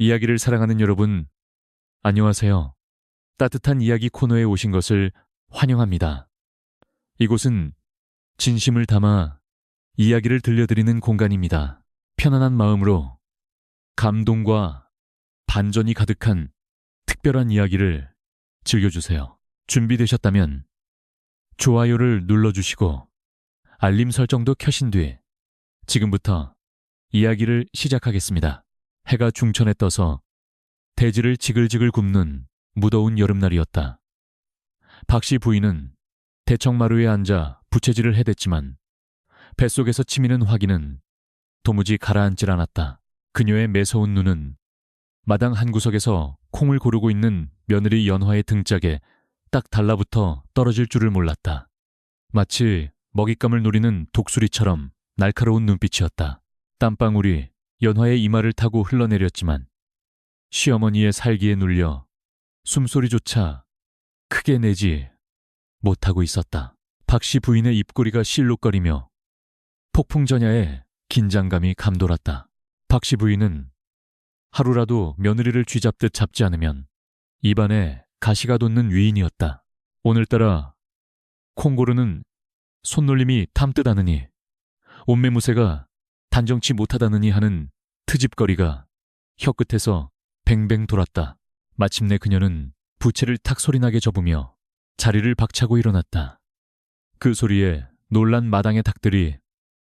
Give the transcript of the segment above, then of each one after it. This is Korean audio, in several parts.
이야기를 사랑하는 여러분, 안녕하세요. 따뜻한 이야기 코너에 오신 것을 환영합니다. 이곳은 진심을 담아 이야기를 들려드리는 공간입니다. 편안한 마음으로 감동과 반전이 가득한 특별한 이야기를 즐겨주세요. 준비되셨다면 좋아요를 눌러주시고 알림 설정도 켜신 뒤 지금부터 이야기를 시작하겠습니다. 해가 중천에 떠서 대지를 지글지글 굽는 무더운 여름날이었다. 박씨 부인은 대청마루에 앉아 부채질을 해댔지만 뱃속에서 치미는 화기는 도무지 가라앉질 않았다. 그녀의 매서운 눈은 마당 한 구석에서 콩을 고르고 있는 며느리 연화의 등짝에 딱 달라붙어 떨어질 줄을 몰랐다. 마치 먹잇감을 노리는 독수리처럼 날카로운 눈빛이었다. 땀방울이 연화의 이마를 타고 흘러내렸지만 시어머니의 살기에 눌려 숨소리조차 크게 내지 못하고 있었다. 박씨 부인의 입꼬리가 실룩거리며 폭풍전야에 긴장감이 감돌았다. 박씨 부인은 하루라도 며느리를 쥐잡듯 잡지 않으면 입안에 가시가 돋는 위인이었다. 오늘따라 콩고르는 손놀림이 탐뜨다느니 옷매무새가 단정치 못하다느니 하는 트집거리가 혀끝에서 뱅뱅 돌았다. 마침내 그녀는 부채를 탁 소리나게 접으며 자리를 박차고 일어났다. 그 소리에 놀란 마당의 닭들이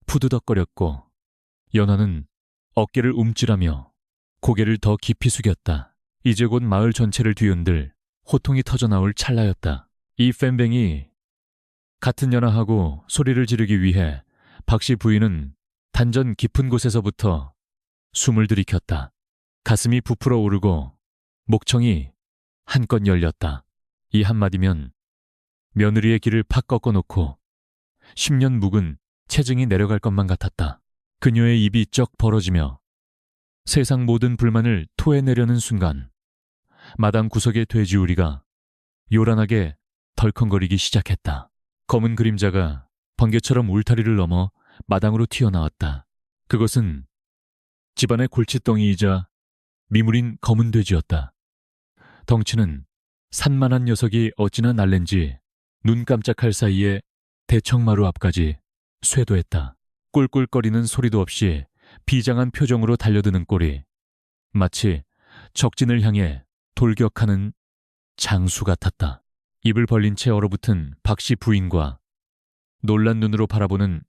푸드덕거렸고 연화는 어깨를 움찔하며 고개를 더 깊이 숙였다. 이제 곧 마을 전체를 뒤흔들 호통이 터져나올 찰나였다. 이 팬뱅이 같은 연화하고 소리를 지르기 위해 박씨 부인은 단전 깊은 곳에서부터 숨을 들이켰다. 가슴이 부풀어 오르고 목청이 한껏 열렸다. 이 한마디면 며느리의 길을 팍 꺾어놓고 10년 묵은 체증이 내려갈 것만 같았다. 그녀의 입이 쩍 벌어지며 세상 모든 불만을 토해내려는 순간 마당 구석의 돼지우리가 요란하게 덜컹거리기 시작했다. 검은 그림자가 번개처럼 울타리를 넘어 마당으로 튀어나왔다. 그것은 집안의 골칫덩이이자 미물인 검은 돼지였다. 덩치는 산만한 녀석이 어찌나 날랜지 눈 깜짝할 사이에 대청마루 앞까지 쇄도했다. 꿀꿀거리는 소리도 없이 비장한 표정으로 달려드는 꼴이 마치 적진을 향해 돌격하는 장수 같았다. 입을 벌린 채 얼어붙은 박씨 부인과 놀란 눈으로 바라보는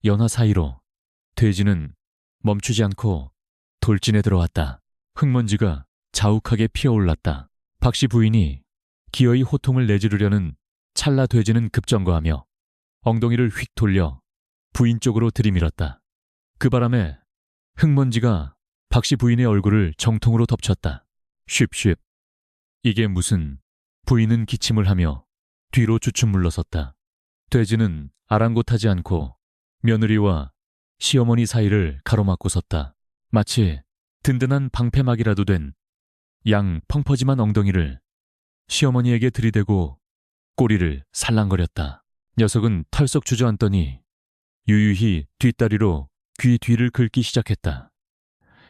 연화 사이로 돼지는 멈추지 않고 돌진해 들어왔다. 흙먼지가 자욱하게 피어올랐다. 박씨 부인이 기어이 호통을 내지르려는 찰나 돼지는 급정거하며 엉덩이를 휙 돌려 부인 쪽으로 들이밀었다. 그 바람에 흙먼지가 박씨 부인의 얼굴을 정통으로 덮쳤다. 쉽쉽. 이게 무슨. 부인은 기침을 하며 뒤로 주춤 물러섰다. 돼지는 아랑곳하지 않고 며느리와 시어머니 사이를 가로막고 섰다. 마치 든든한 방패막이라도 된 양 펑퍼짐한 엉덩이를 시어머니에게 들이대고 꼬리를 살랑거렸다. 녀석은 털썩 주저앉더니 유유히 뒷다리로 귀 뒤를 긁기 시작했다.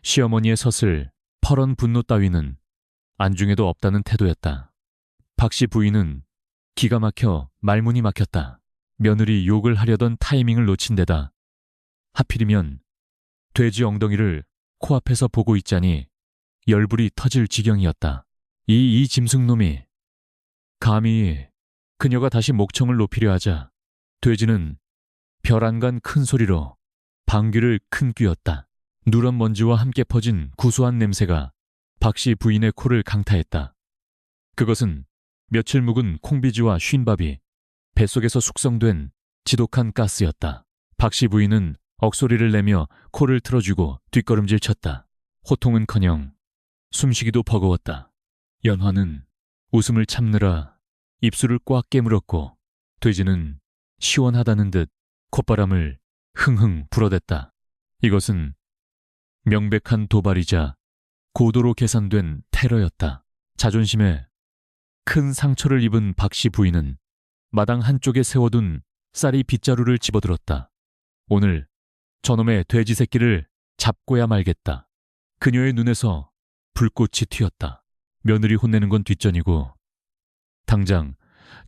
시어머니의 서슬 퍼런 분노 따위는 안중에도 없다는 태도였다. 박씨 부인은 기가 막혀 말문이 막혔다. 며느리 욕을 하려던 타이밍을 놓친 데다 하필이면 돼지 엉덩이를 코앞에서 보고 있자니 열불이 터질 지경이었다. 이 짐승놈이 감히 그녀가 다시 목청을 높이려 하자 돼지는 별 안간 큰 소리로 방귀를 큰 뀌었다. 누런 먼지와 함께 퍼진 구수한 냄새가 박씨 부인의 코를 강타했다. 그것은 며칠 묵은 콩비지와 쉰밥이 뱃속에서 숙성된 지독한 가스였다. 박씨 부인은 억소리를 내며 코를 틀어주고 뒷걸음질 쳤다. 호통은커녕 숨쉬기도 버거웠다. 연화는 웃음을 참느라 입술을 꽉 깨물었고 돼지는 시원하다는 듯 콧바람을 흥흥 불어댔다. 이것은 명백한 도발이자 고도로 계산된 테러였다. 자존심에 큰 상처를 입은 박씨 부인은 마당 한쪽에 세워둔 쌀이 빗자루를 집어들었다. 오늘 저놈의 돼지 새끼를 잡고야 말겠다. 그녀의 눈에서 불꽃이 튀었다. 며느리 혼내는 건 뒷전이고 당장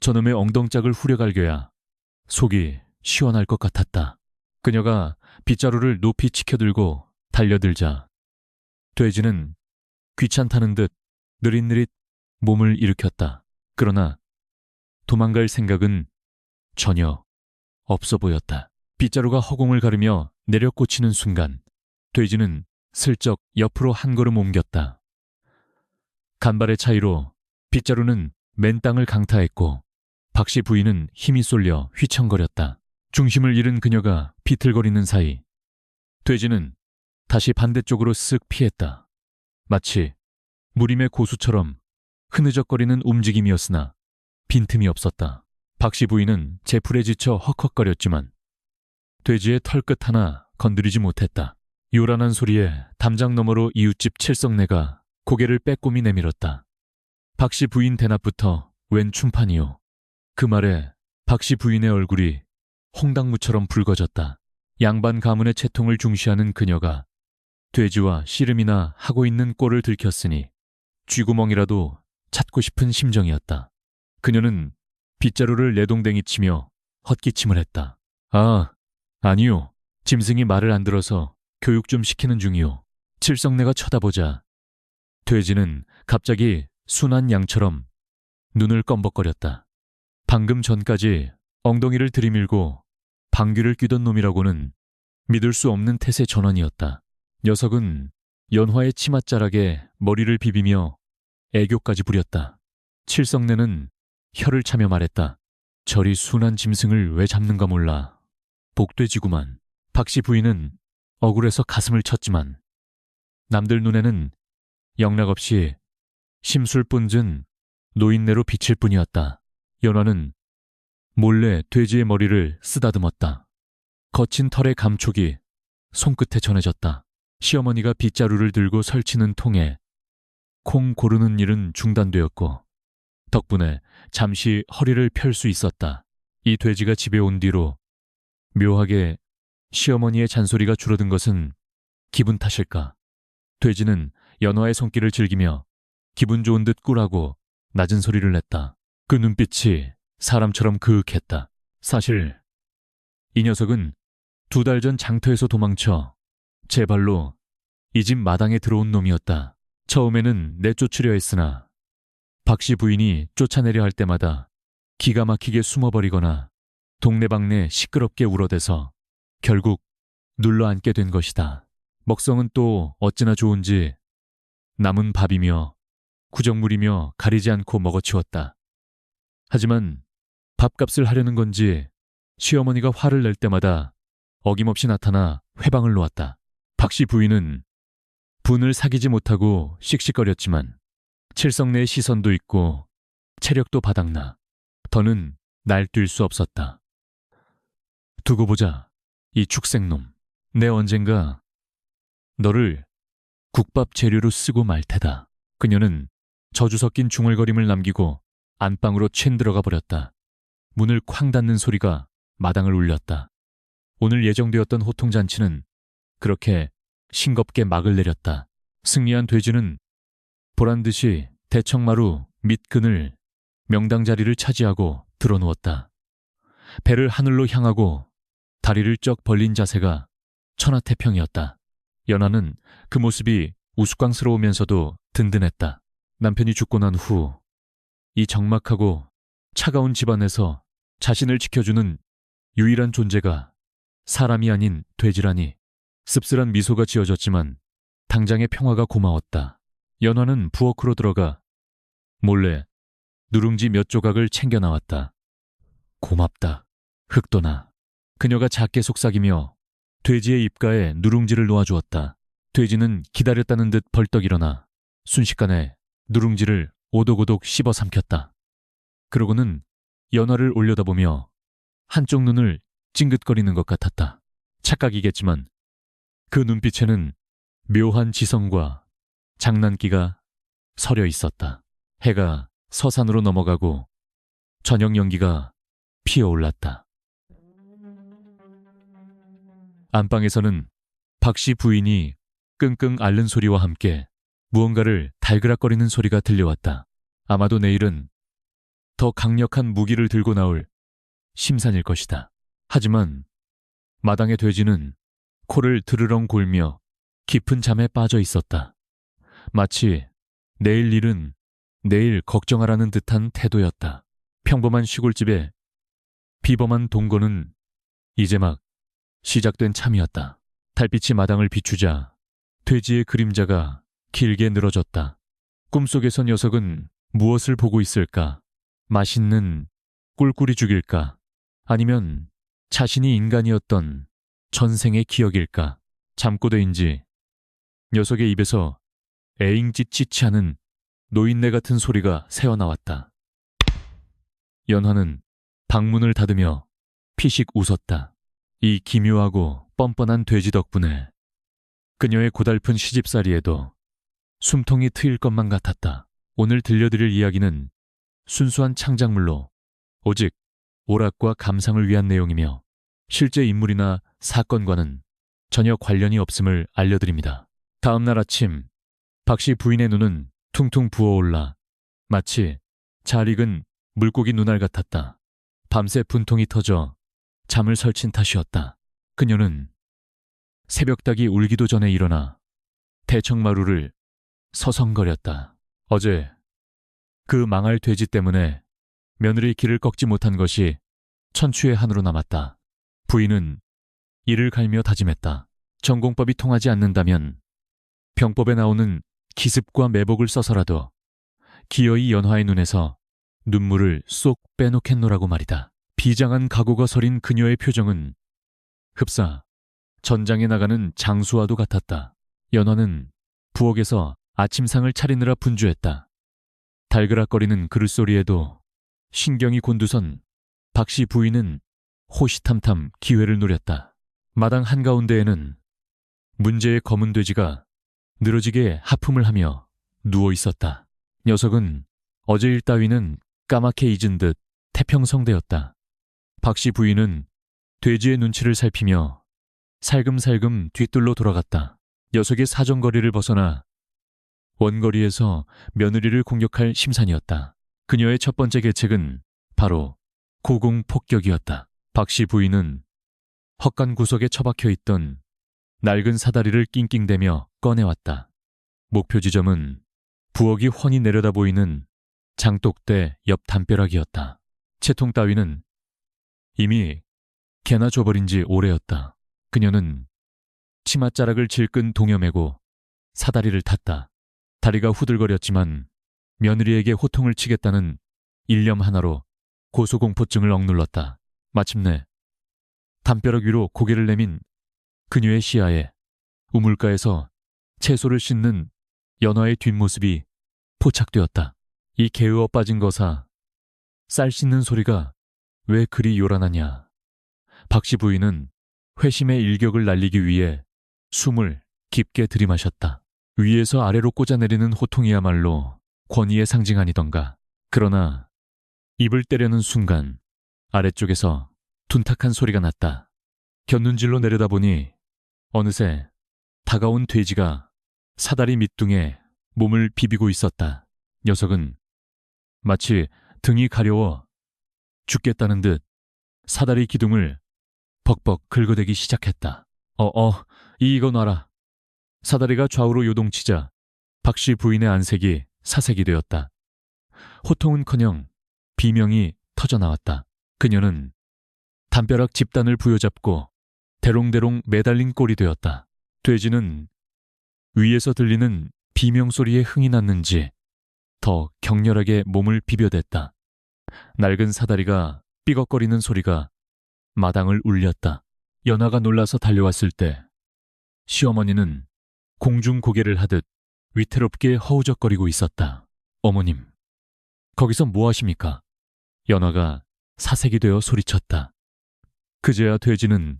저놈의 엉덩짝을 후려갈겨야 속이 시원할 것 같았다. 그녀가 빗자루를 높이 치켜들고 달려들자 돼지는 귀찮다는 듯 느릿느릿 몸을 일으켰다. 그러나 도망갈 생각은 전혀 없어 보였다. 빗자루가 허공을 가르며 내려 꽂히는 순간 돼지는 슬쩍 옆으로 한 걸음 옮겼다. 간발의 차이로 빗자루는 맨 땅을 강타했고 박씨 부인은 힘이 쏠려 휘청거렸다. 중심을 잃은 그녀가 비틀거리는 사이 돼지는 다시 반대쪽으로 쓱 피했다. 마치 무림의 고수처럼 흐느적거리는 움직임이었으나 빈틈이 없었다. 박씨 부인은 제풀에 지쳐 헉헉거렸지만 돼지의 털끝 하나 건드리지 못했다. 요란한 소리에 담장 너머로 이웃집 칠성내가 고개를 빼꼼히 내밀었다. 박씨 부인 대낮부터 웬 춤판이요. 그 말에 박씨 부인의 얼굴이 홍당무처럼 붉어졌다. 양반 가문의 채통을 중시하는 그녀가 돼지와 씨름이나 하고 있는 꼴을 들켰으니 쥐구멍이라도 찾고 싶은 심정이었다. 그녀는 빗자루를 내동댕이 치며 헛기침을 했다. 아니요. 짐승이 말을 안 들어서 교육 좀 시키는 중이요. 칠성내가 쳐다보자 돼지는 갑자기 순한 양처럼 눈을 껌벅거렸다. 방금 전까지 엉덩이를 들이밀고 방귀를 뀌던 놈이라고는 믿을 수 없는 태세 전환이었다. 녀석은 연화의 치맛자락에 머리를 비비며 애교까지 부렸다. 칠성내는 혀를 차며 말했다. 저리 순한 짐승을 왜 잡는가 몰라. 복돼지구만. 박씨 부인은 억울해서 가슴을 쳤지만 남들 눈에는 영락없이 심술뿐진 노인네로 비칠 뿐이었다. 연화는 몰래 돼지의 머리를 쓰다듬었다. 거친 털의 감촉이 손끝에 전해졌다. 시어머니가 빗자루를 들고 설치는 통에 콩 고르는 일은 중단되었고 덕분에 잠시 허리를 펼 수 있었다. 이 돼지가 집에 온 뒤로 묘하게 시어머니의 잔소리가 줄어든 것은 기분 탓일까? 돼지는 연화의 손길을 즐기며 기분 좋은 듯 꿀하고 낮은 소리를 냈다. 그 눈빛이 사람처럼 그윽했다. 사실 이 녀석은 2달 전 장터에서 도망쳐 제 발로 이 집 마당에 들어온 놈이었다. 처음에는 내쫓으려 했으나 박씨 부인이 쫓아내려 할 때마다 기가 막히게 숨어버리거나 동네방네 시끄럽게 울어대서 결국 눌러앉게 된 것이다. 먹성은 또 어찌나 좋은지 남은 밥이며 구정물이며 가리지 않고 먹어치웠다. 하지만 밥값을 하려는 건지 시어머니가 화를 낼 때마다 어김없이 나타나 회방을 놓았다. 박씨 부인은 분을 사귀지 못하고 씩씩거렸지만 칠성내의 시선도 있고 체력도 바닥나 더는 날뛸 수 없었다. 두고 보자, 이 축생놈. 내 언젠가 너를 국밥 재료로 쓰고 말 테다. 그녀는 저주 섞인 중얼거림을 남기고 안방으로 챈 들어가 버렸다. 문을 쾅 닫는 소리가 마당을 울렸다. 오늘 예정되었던 호통잔치는 그렇게 싱겁게 막을 내렸다. 승리한 돼지는 보란듯이 대청마루 밑근을 명당 자리를 차지하고 드러누웠다. 배를 하늘로 향하고 다리를 쩍 벌린 자세가 천하태평이었다. 연하는 그 모습이 우스꽝스러우면서도 든든했다. 남편이 죽고 난 후 이 적막하고 차가운 집안에서 자신을 지켜주는 유일한 존재가 사람이 아닌 돼지라니. 씁쓸한 미소가 지어졌지만 당장의 평화가 고마웠다. 연화는 부엌으로 들어가 몰래 누룽지 몇 조각을 챙겨 나왔다. 고맙다, 흑도나. 그녀가 작게 속삭이며 돼지의 입가에 누룽지를 놓아주었다. 돼지는 기다렸다는 듯 벌떡 일어나 순식간에 누룽지를 오독오독 씹어 삼켰다. 그러고는 연화를 올려다보며 한쪽 눈을 찡긋거리는 것 같았다. 착각이겠지만 그 눈빛에는 묘한 지성과 장난기가 서려 있었다. 해가 서산으로 넘어가고 저녁 연기가 피어올랐다. 안방에서는 박씨 부인이 끙끙 앓는 소리와 함께 무언가를 달그락거리는 소리가 들려왔다. 아마도 내일은 더 강력한 무기를 들고 나올 심산일 것이다. 하지만 마당의 돼지는 코를 드르렁 골며 깊은 잠에 빠져 있었다. 마치 내일 일은 내일 걱정하라는 듯한 태도였다. 평범한 시골집에 비범한 동거는 이제 막 시작된 참이었다. 달빛이 마당을 비추자 돼지의 그림자가 길게 늘어졌다. 꿈속에서 녀석은 무엇을 보고 있을까? 맛있는 꿀꿀이 죽일까? 아니면 자신이 인간이었던 전생의 기억일까? 잠꼬대인지 녀석의 입에서 에잉짓짓치 하는 노인네 같은 소리가 새어나왔다. 연화는 방문을 닫으며 피식 웃었다. 이 기묘하고 뻔뻔한 돼지 덕분에 그녀의 고달픈 시집살이에도 숨통이 트일 것만 같았다. 오늘 들려드릴 이야기는 순수한 창작물로 오직 오락과 감상을 위한 내용이며 실제 인물이나 사건과는 전혀 관련이 없음을 알려드립니다. 다음 날 아침 박씨 부인의 눈은 퉁퉁 부어올라 마치 잘 익은 물고기 눈알 같았다. 밤새 분통이 터져 잠을 설친 탓이었다. 그녀는 새벽닭이 울기도 전에 일어나 대청마루를 서성거렸다. 어제 그 망할 돼지 때문에 며느리 길을 꺾지 못한 것이 천추의 한으로 남았다. 부인은 이를 갈며 다짐했다. 전공법이 통하지 않는다면 병법에 나오는 기습과 매복을 써서라도 기어이 연화의 눈에서 눈물을 쏙 빼놓겠노라고 말이다. 비장한 각오가 서린 그녀의 표정은 흡사 전장에 나가는 장수와도 같았다. 연화는 부엌에서 아침상을 차리느라 분주했다. 달그락거리는 그릇소리에도 신경이 곤두선 박씨 부인은 호시탐탐 기회를 노렸다. 마당 한가운데에는 문제의 검은 돼지가 늘어지게 하품을 하며 누워 있었다. 녀석은 어제 일 따위는 까맣게 잊은 듯 태평성대였다. 박씨 부인은 돼지의 눈치를 살피며 살금살금 뒤뜰로 돌아갔다. 녀석의 사정거리를 벗어나 원거리에서 며느리를 공격할 심산이었다. 그녀의 첫 번째 계책은 바로 고공폭격이었다. 박씨 부인은 헛간 구석에 처박혀 있던 낡은 사다리를 낑낑대며 꺼내왔다. 목표 지점은 부엌이 훤히 내려다 보이는 장독대 옆 담벼락이었다. 채통 따위는 이미 개나 줘버린 지 오래였다. 그녀는 치맛자락을 질끈 동여매고 사다리를 탔다. 다리가 후들거렸지만 며느리에게 호통을 치겠다는 일념 하나로 고소공포증을 억눌렀다. 마침내 담벼락 위로 고개를 내민 그녀의 시야에 우물가에서 채소를 씻는 연화의 뒷모습이 포착되었다. 이 게으어 빠진 거사, 쌀 씻는 소리가 왜 그리 요란하냐. 박씨 부인은 회심의 일격을 날리기 위해 숨을 깊게 들이마셨다. 위에서 아래로 꽂아내리는 호통이야말로 권위의 상징 아니던가. 그러나 입을 때려는 순간 아래쪽에서 둔탁한 소리가 났다. 곁눈질로 내려다보니 어느새 다가온 돼지가 사다리 밑둥에 몸을 비비고 있었다. 녀석은 마치 등이 가려워 죽겠다는 듯 사다리 기둥을 벅벅 긁어대기 시작했다. 이거 놔라. 사다리가 좌우로 요동치자 박씨 부인의 안색이 사색이 되었다. 호통은커녕 비명이 터져나왔다. 그녀는 담벼락 집단을 부여잡고 대롱대롱 매달린 꼴이 되었다. 돼지는 위에서 들리는 비명소리에 흥이 났는지 더 격렬하게 몸을 비벼댔다. 낡은 사다리가 삐걱거리는 소리가 마당을 울렸다. 연화가 놀라서 달려왔을 때 시어머니는 공중 고개를 하듯 위태롭게 허우적거리고 있었다. 어머님, 거기서 뭐 하십니까? 연화가 사색이 되어 소리쳤다. 그제야 돼지는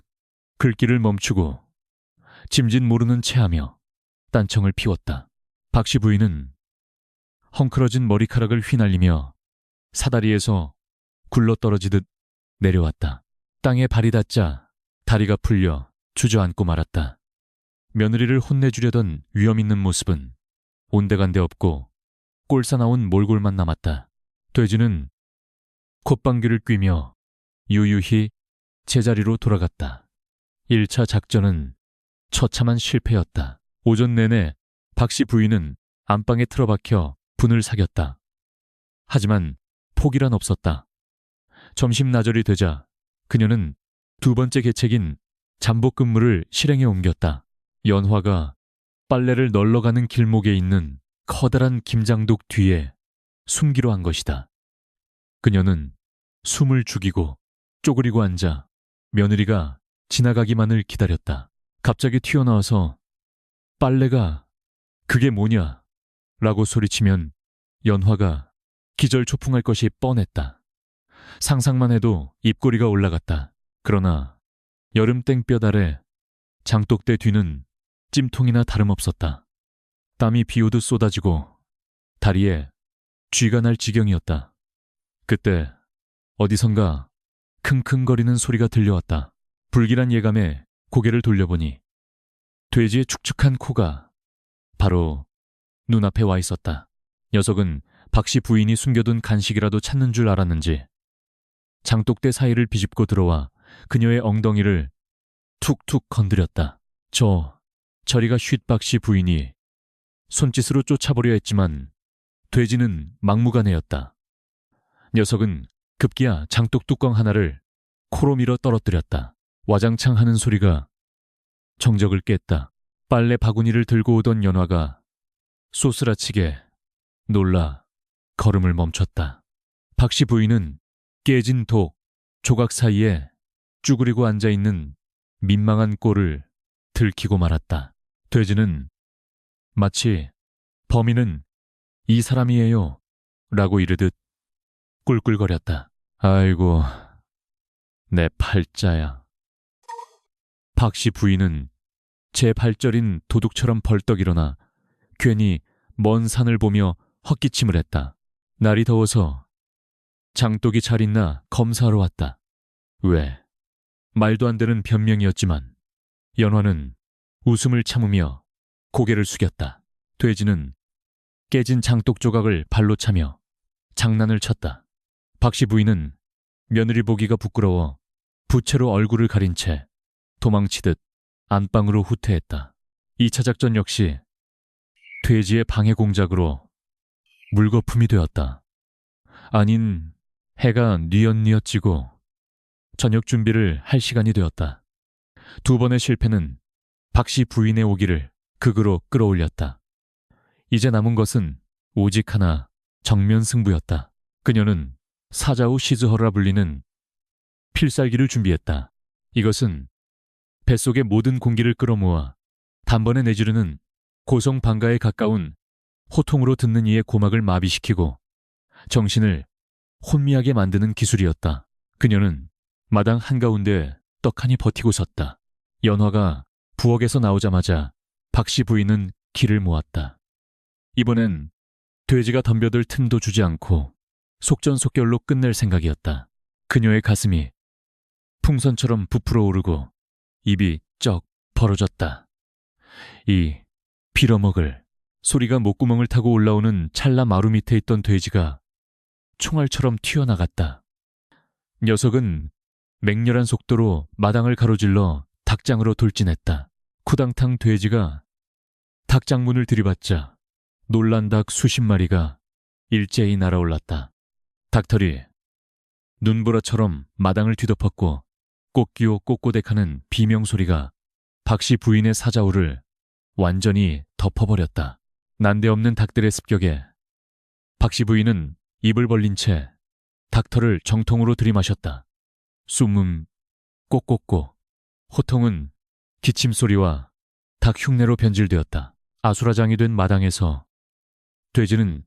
긁기를 멈추고 짐짓 모르는 체하며 딴청을 피웠다. 박씨 부인은 헝클어진 머리카락을 휘날리며 사다리에서 굴러떨어지듯 내려왔다. 땅에 발이 닿자 다리가 풀려 주저앉고 말았다. 며느리를 혼내주려던 위험 있는 모습은 온데간데 없고 꼴사나온 몰골만 남았다. 돼지는 콧방귀를 뀌며 유유히 제자리로 돌아갔다. 1차 작전은 처참한 실패였다. 오전 내내 박씨 부인은 안방에 틀어박혀 분을 사겼다. 하지만 포기란 없었다. 점심 나절이 되자 그녀는 두 번째 계책인 잠복 근무를 실행에 옮겼다. 연화가 빨래를 널러가는 길목에 있는 커다란 김장독 뒤에 숨기로 한 것이다. 그녀는 숨을 죽이고 쪼그리고 앉아 며느리가 지나가기만을 기다렸다. 갑자기 튀어나와서 빨래가 그게 뭐냐? 라고 소리치면 연화가 기절초풍할 것이 뻔했다. 상상만 해도 입꼬리가 올라갔다. 그러나 여름 땡볕 아래 장독대 뒤는 찜통이나 다름없었다. 땀이 비오듯 쏟아지고 다리에 쥐가 날 지경이었다. 그때 어디선가 킁킁거리는 소리가 들려왔다. 불길한 예감에 고개를 돌려보니 돼지의 축축한 코가 바로 눈앞에 와 있었다. 녀석은 박씨 부인이 숨겨둔 간식이라도 찾는 줄 알았는지 장독대 사이를 비집고 들어와 그녀의 엉덩이를 툭툭 건드렸다. 저리가 쉿 박씨 부인이 손짓으로 쫓아보려 했지만 돼지는 막무가내였다. 녀석은 급기야 장독 뚜껑 하나를 코로 밀어 떨어뜨렸다. 와장창 하는 소리가 정적을 깼다. 빨래 바구니를 들고 오던 연화가 쏘스라치게 놀라 걸음을 멈췄다. 박씨 부인은 깨진 독, 조각 사이에 쭈그리고 앉아있는 민망한 꼴을 들키고 말았다. 돼지는 마치 범인은 이 사람이에요 라고 이르듯 꿀꿀거렸다. 아이고, 내 팔자야. 박씨 부인은 제 발저린 도둑처럼 벌떡 일어나 괜히 먼 산을 보며 헛기침을 했다. 날이 더워서 장독이 잘 있나 검사하러 왔다. 왜? 말도 안 되는 변명이었지만 연화는 웃음을 참으며 고개를 숙였다. 돼지는 깨진 장독 조각을 발로 차며 장난을 쳤다. 박씨 부인은 며느리 보기가 부끄러워 부채로 얼굴을 가린 채 도망치듯 안방으로 후퇴했다. 2차 작전 역시 돼지의 방해 공작으로 물거품이 되었다. 아닌 해가 뉘엿뉘엿 지고 저녁 준비를 할 시간이 되었다. 두 번의 실패는 박씨 부인의 오기를 극으로 끌어올렸다. 이제 남은 것은 오직 하나 정면 승부였다. 그녀는 사자후 시즈허라 불리는 필살기를 준비했다. 이것은 뱃속의 모든 공기를 끌어모아 단번에 내지르는 고성방가에 가까운 호통으로 듣는 이의 고막을 마비시키고 정신을 혼미하게 만드는 기술이었다. 그녀는 마당 한가운데 떡하니 버티고 섰다. 연화가 부엌에서 나오자마자 박씨 부인은 기를 모았다. 이번엔 돼지가 덤벼들 틈도 주지 않고 속전속결로 끝낼 생각이었다. 그녀의 가슴이 풍선처럼 부풀어 오르고 입이 쩍 벌어졌다. 이 빌어먹을 소리가 목구멍을 타고 올라오는 찰나 마루 밑에 있던 돼지가 총알처럼 튀어나갔다. 녀석은 맹렬한 속도로 마당을 가로질러 닭장으로 돌진했다. 쿠당탕 돼지가 닭장문을 들이받자 놀란 닭 수십 마리가 일제히 날아올랐다. 닭털이 눈보라처럼 마당을 뒤덮었고 꽃기오 꼬꼬댁하는 비명소리가 박씨 부인의 사자우를 완전히 덮어버렸다. 난데없는 닭들의 습격에 박씨 부인은 입을 벌린 채 닭털을 정통으로 들이마셨다. 숨은 꼬꼬꼬, 호통은 기침소리와 닭 흉내로 변질되었다. 아수라장이 된 마당에서 돼지는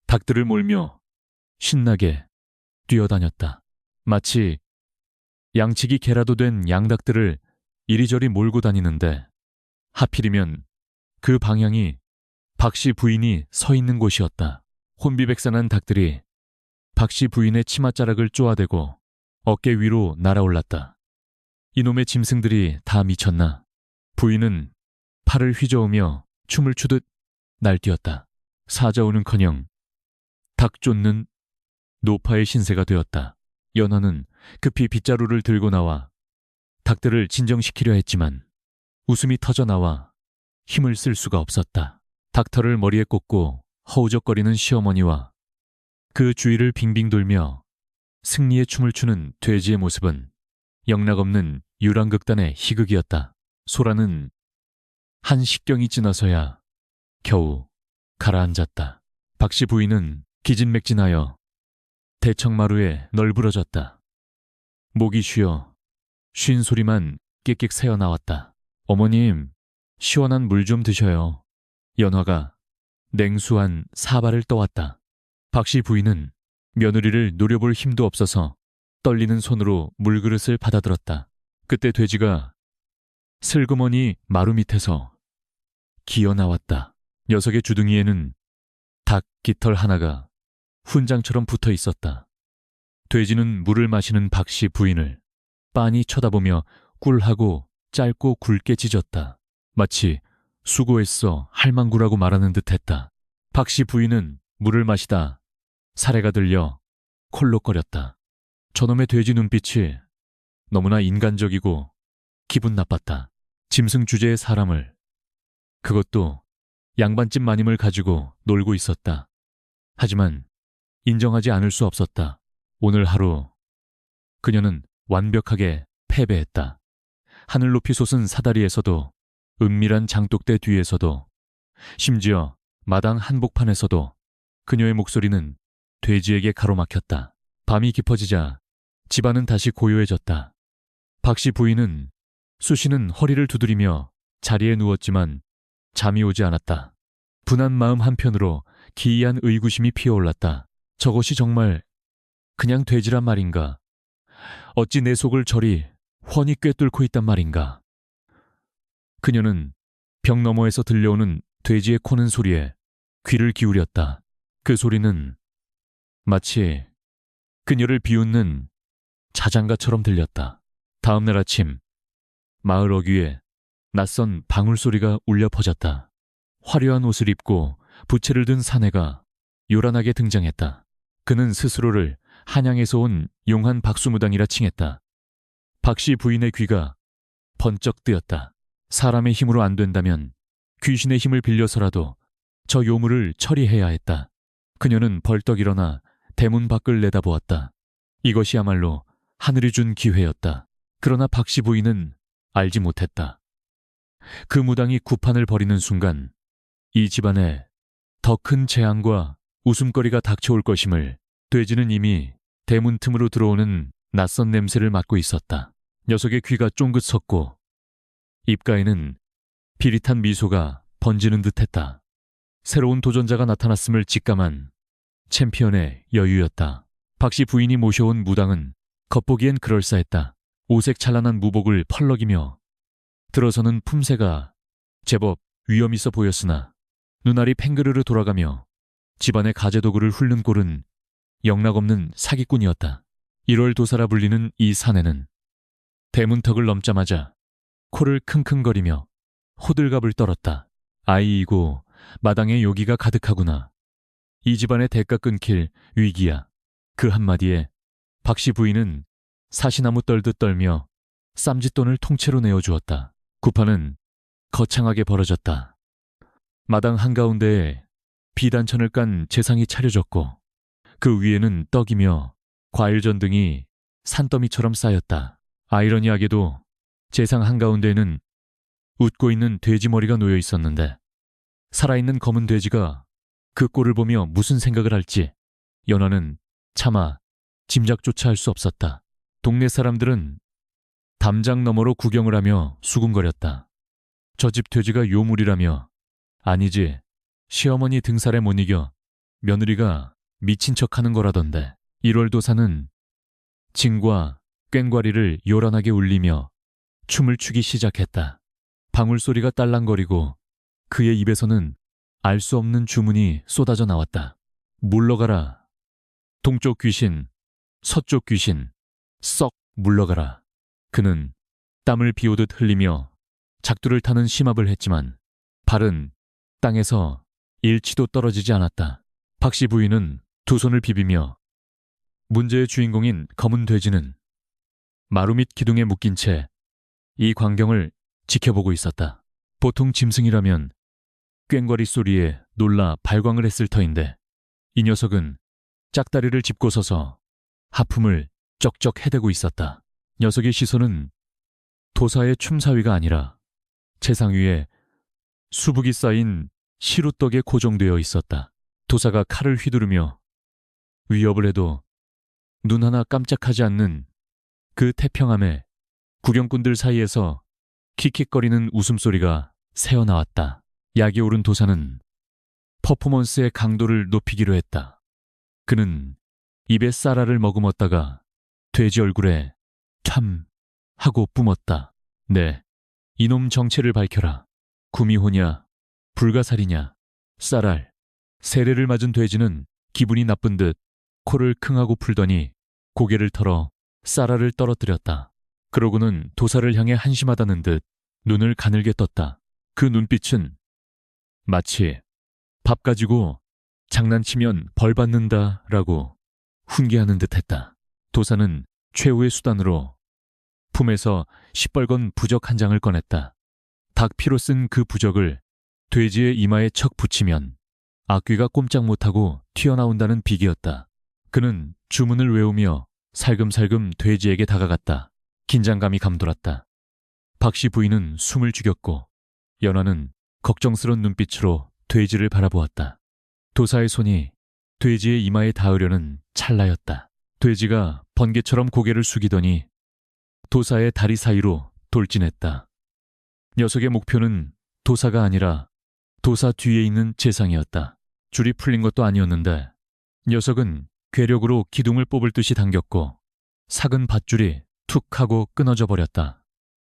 닭들을 몰며 신나게 뛰어다녔다. 마치 양치기 개라도 된 양닭들을 이리저리 몰고 다니는데 하필이면 그 방향이 박씨 부인이 서 있는 곳이었다. 혼비백산한 닭들이 박씨 부인의 치맛자락을 쪼아대고 어깨 위로 날아올랐다. 이놈의 짐승들이 다 미쳤나. 부인은 팔을 휘저으며 춤을 추듯 날뛰었다. 사자우는커녕 닭 쫓는 노파의 신세가 되었다. 연화는 급히 빗자루를 들고 나와 닭들을 진정시키려 했지만 웃음이 터져나와 힘을 쓸 수가 없었다. 닭털을 머리에 꽂고 허우적거리는 시어머니와 그 주위를 빙빙 돌며 승리의 춤을 추는 돼지의 모습은 영락없는 유랑극단의 희극이었다. 소라는 한 식경이 지나서야 겨우 가라앉았다. 박씨 부인은 기진맥진하여 대청마루에 널브러졌다. 목이 쉰 소리만 끽끽 새어나왔다. 어머님, 시원한 물 좀 드셔요. 연화가 냉수한 사발을 떠왔다. 박씨 부인은 며느리를 노려볼 힘도 없어서 떨리는 손으로 물그릇을 받아들었다. 그때 돼지가 슬그머니 마루 밑에서 기어 나왔다. 녀석의 주둥이에는 닭 깃털 하나가 훈장처럼 붙어 있었다. 돼지는 물을 마시는 박씨 부인을 빤히 쳐다보며 꿀하고 짧고 굵게 짖었다. 마치 수고했어 할망구라고 말하는 듯했다. 박씨 부인은 물을 마시다 사례가 들려 콜록거렸다. 저놈의 돼지 눈빛이 너무나 인간적이고 기분 나빴다. 짐승 주제의 사람을, 그것도 양반집 마님을 가지고 놀고 있었다. 하지만 인정하지 않을 수 없었다. 오늘 하루 그녀는 완벽하게 패배했다. 하늘 높이 솟은 사다리에서도, 은밀한 장독대 뒤에서도, 심지어 마당 한복판에서도 그녀의 목소리는 돼지에게 가로막혔다. 밤이 깊어지자 집안은 다시 고요해졌다. 박씨 부인은 수시는 허리를 두드리며 자리에 누웠지만 잠이 오지 않았다. 분한 마음 한편으로 기이한 의구심이 피어올랐다. 저것이 정말 그냥 돼지란 말인가? 어찌 내 속을 저리 훤히 꿰뚫고 있단 말인가? 그녀는 벽 너머에서 들려오는 돼지의 코는 소리에 귀를 기울였다. 그 소리는 마치 그녀를 비웃는 자장가처럼 들렸다. 다음 날 아침, 마을 어귀에 낯선 방울소리가 울려 퍼졌다. 화려한 옷을 입고 부채를 든 사내가 요란하게 등장했다. 그는 스스로를 한양에서 온 용한 박수무당이라 칭했다. 박씨 부인의 귀가 번쩍 뜨였다. 사람의 힘으로 안 된다면 귀신의 힘을 빌려서라도 저 요물을 처리해야 했다. 그녀는 벌떡 일어나 대문 밖을 내다보았다. 이것이야말로 하늘이 준 기회였다. 그러나 박씨 부인은 알지 못했다. 그 무당이 구판을 벌이는 순간 이 집안에 더 큰 재앙과 웃음거리가 닥쳐올 것임을 돼지는 이미 대문 틈으로 들어오는 낯선 냄새를 맡고 있었다. 녀석의 귀가 쫑긋 섰고 입가에는 비릿한 미소가 번지는 듯했다. 새로운 도전자가 나타났음을 직감한 챔피언의 여유였다. 박씨 부인이 모셔온 무당은 겉보기엔 그럴싸했다. 오색 찬란한 무복을 펄럭이며 들어서는 품새가 제법 위엄있어 보였으나 눈알이 팽그르르 돌아가며 집안의 가재도구를 훑는 꼴은 영락없는 사기꾼이었다. 1월 도사라 불리는 이 사내는 대문턱을 넘자마자 코를 킁킁거리며 호들갑을 떨었다. 아이이고 마당에 요기가 가득하구나. 이 집안의 대가 끊길 위기야. 그 한마디에 박씨 부인은 사시나무 떨듯 떨며 쌈짓돈을 통째로 내어주었다. 구판은 거창하게 벌어졌다. 마당 한가운데에 비단천을 깐 재상이 차려졌고 그 위에는 떡이며 과일전 등이 산더미처럼 쌓였다. 아이러니하게도 재상 한가운데에는 웃고 있는 돼지 머리가 놓여 있었는데 살아있는 검은 돼지가 그 꼴을 보며 무슨 생각을 할지 연화는 차마 짐작조차 할 수 없었다. 동네 사람들은 담장 너머로 구경을 하며 수군거렸다. 저 집 돼지가 요물이라며 아니지 시어머니 등살에 못 이겨 며느리가 미친 척하는 거라던데. 1월 도사는 징과 꽹과리를 요란하게 울리며 춤을 추기 시작했다. 방울소리가 딸랑거리고 그의 입에서는 알 수 없는 주문이 쏟아져 나왔다. 물러가라. 동쪽 귀신, 서쪽 귀신, 썩 물러가라. 그는 땀을 비오듯 흘리며 작두를 타는 심압을 했지만 발은 땅에서 일치도 떨어지지 않았다. 박씨 부인은 두 손을 비비며 문제의 주인공인 검은 돼지는 마루 밑 기둥에 묶인 채 이 광경을 지켜보고 있었다. 보통 짐승이라면 꽹과리 소리에 놀라 발광을 했을 터인데 이 녀석은 짝다리를 짚고 서서 하품을 쩍쩍 해대고 있었다. 녀석의 시선은 도사의 춤사위가 아니라 재상 위에 수북이 쌓인 시루떡에 고정되어 있었다. 도사가 칼을 휘두르며 위협을 해도 눈 하나 깜짝하지 않는 그 태평함에 구경꾼들 사이에서 킥킥거리는 웃음소리가 새어나왔다. 약이 오른 도사는 퍼포먼스의 강도를 높이기로 했다. 그는 입에 쌀알을 머금었다가 돼지 얼굴에 참 하고 뿜었다. 네, 이놈 정체를 밝혀라. 구미호냐, 불가사리냐, 쌀알. 세례를 맞은 돼지는 기분이 나쁜 듯 코를 킁하고 풀더니 고개를 털어 쌀알을 떨어뜨렸다. 그러고는 도사를 향해 한심하다는 듯 눈을 가늘게 떴다. 그 눈빛은 마치 밥 가지고 장난치면 벌 받는다라고 훈계하는 듯했다. 도사는 최후의 수단으로 품에서 시뻘건 부적 한 장을 꺼냈다. 닭 피로 쓴 그 부적을 돼지의 이마에 척 붙이면 악귀가 꼼짝 못하고 튀어나온다는 비기였다. 그는 주문을 외우며 살금살금 돼지에게 다가갔다. 긴장감이 감돌았다. 박씨 부인은 숨을 죽였고 연화는 걱정스런 눈빛으로 돼지를 바라보았다. 도사의 손이 돼지의 이마에 닿으려는 찰나였다. 돼지가 번개처럼 고개를 숙이더니 도사의 다리 사이로 돌진했다. 녀석의 목표는 도사가 아니라 도사 뒤에 있는 재상이었다. 줄이 풀린 것도 아니었는데 녀석은 괴력으로 기둥을 뽑을 듯이 당겼고 삭은 밧줄이 툭 하고 끊어져 버렸다.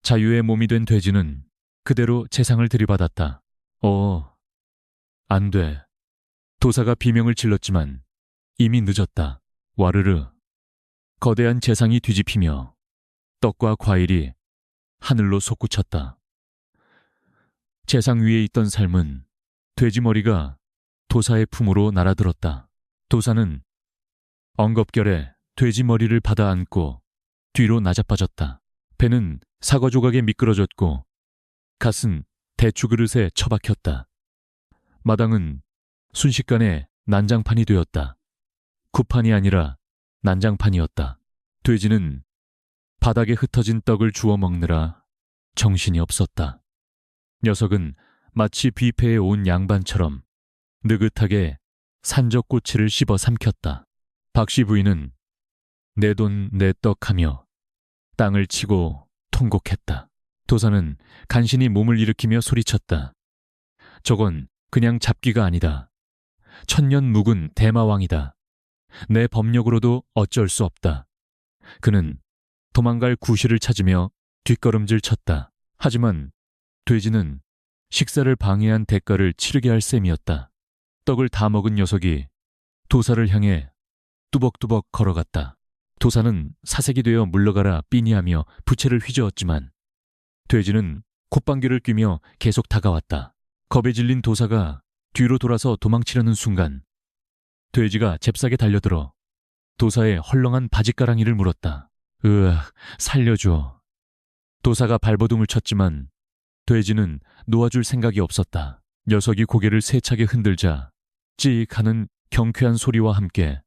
자유의 몸이 된 돼지는 그대로 재상을 들이받았다. 안 돼. 도사가 비명을 질렀지만 이미 늦었다. 와르르. 거대한 재상이 뒤집히며 떡과 과일이 하늘로 솟구쳤다. 재상 위에 있던 삶은 돼지 머리가 도사의 품으로 날아들었다. 도사는 엉겁결에 돼지 머리를 받아 안고 뒤로 나자빠졌다. 배는 사과 조각에 미끄러졌고 갓은 대추 그릇에 처박혔다. 마당은 순식간에 난장판이 되었다. 구판이 아니라 난장판이었다. 돼지는 바닥에 흩어진 떡을 주워 먹느라 정신이 없었다. 녀석은 마치 뷔페에 온 양반처럼 느긋하게 산적꼬치를 씹어 삼켰다. 박씨 부인은 내 돈 내 떡하며 땅을 치고 통곡했다. 도사는 간신히 몸을 일으키며 소리쳤다. 저건 그냥 잡기가 아니다. 천년 묵은 대마왕이다. 내 법력으로도 어쩔 수 없다. 그는 도망갈 구실을 찾으며 뒷걸음질 쳤다. 하지만 돼지는 식사를 방해한 대가를 치르게 할 셈이었다. 떡을 다 먹은 녀석이 도사를 향해 뚜벅뚜벅 걸어갔다. 도사는 사색이 되어 물러가라 삐니하며 부채를 휘저었지만 돼지는 콧방귀를 뀌며 계속 다가왔다. 겁에 질린 도사가 뒤로 돌아서 도망치려는 순간 돼지가 잽싸게 달려들어 도사의 헐렁한 바짓가랑이를 물었다. 으악, 살려줘. 도사가 발버둥을 쳤지만 돼지는 놓아줄 생각이 없었다. 녀석이 고개를 세차게 흔들자 찌익 하는 경쾌한 소리와 함께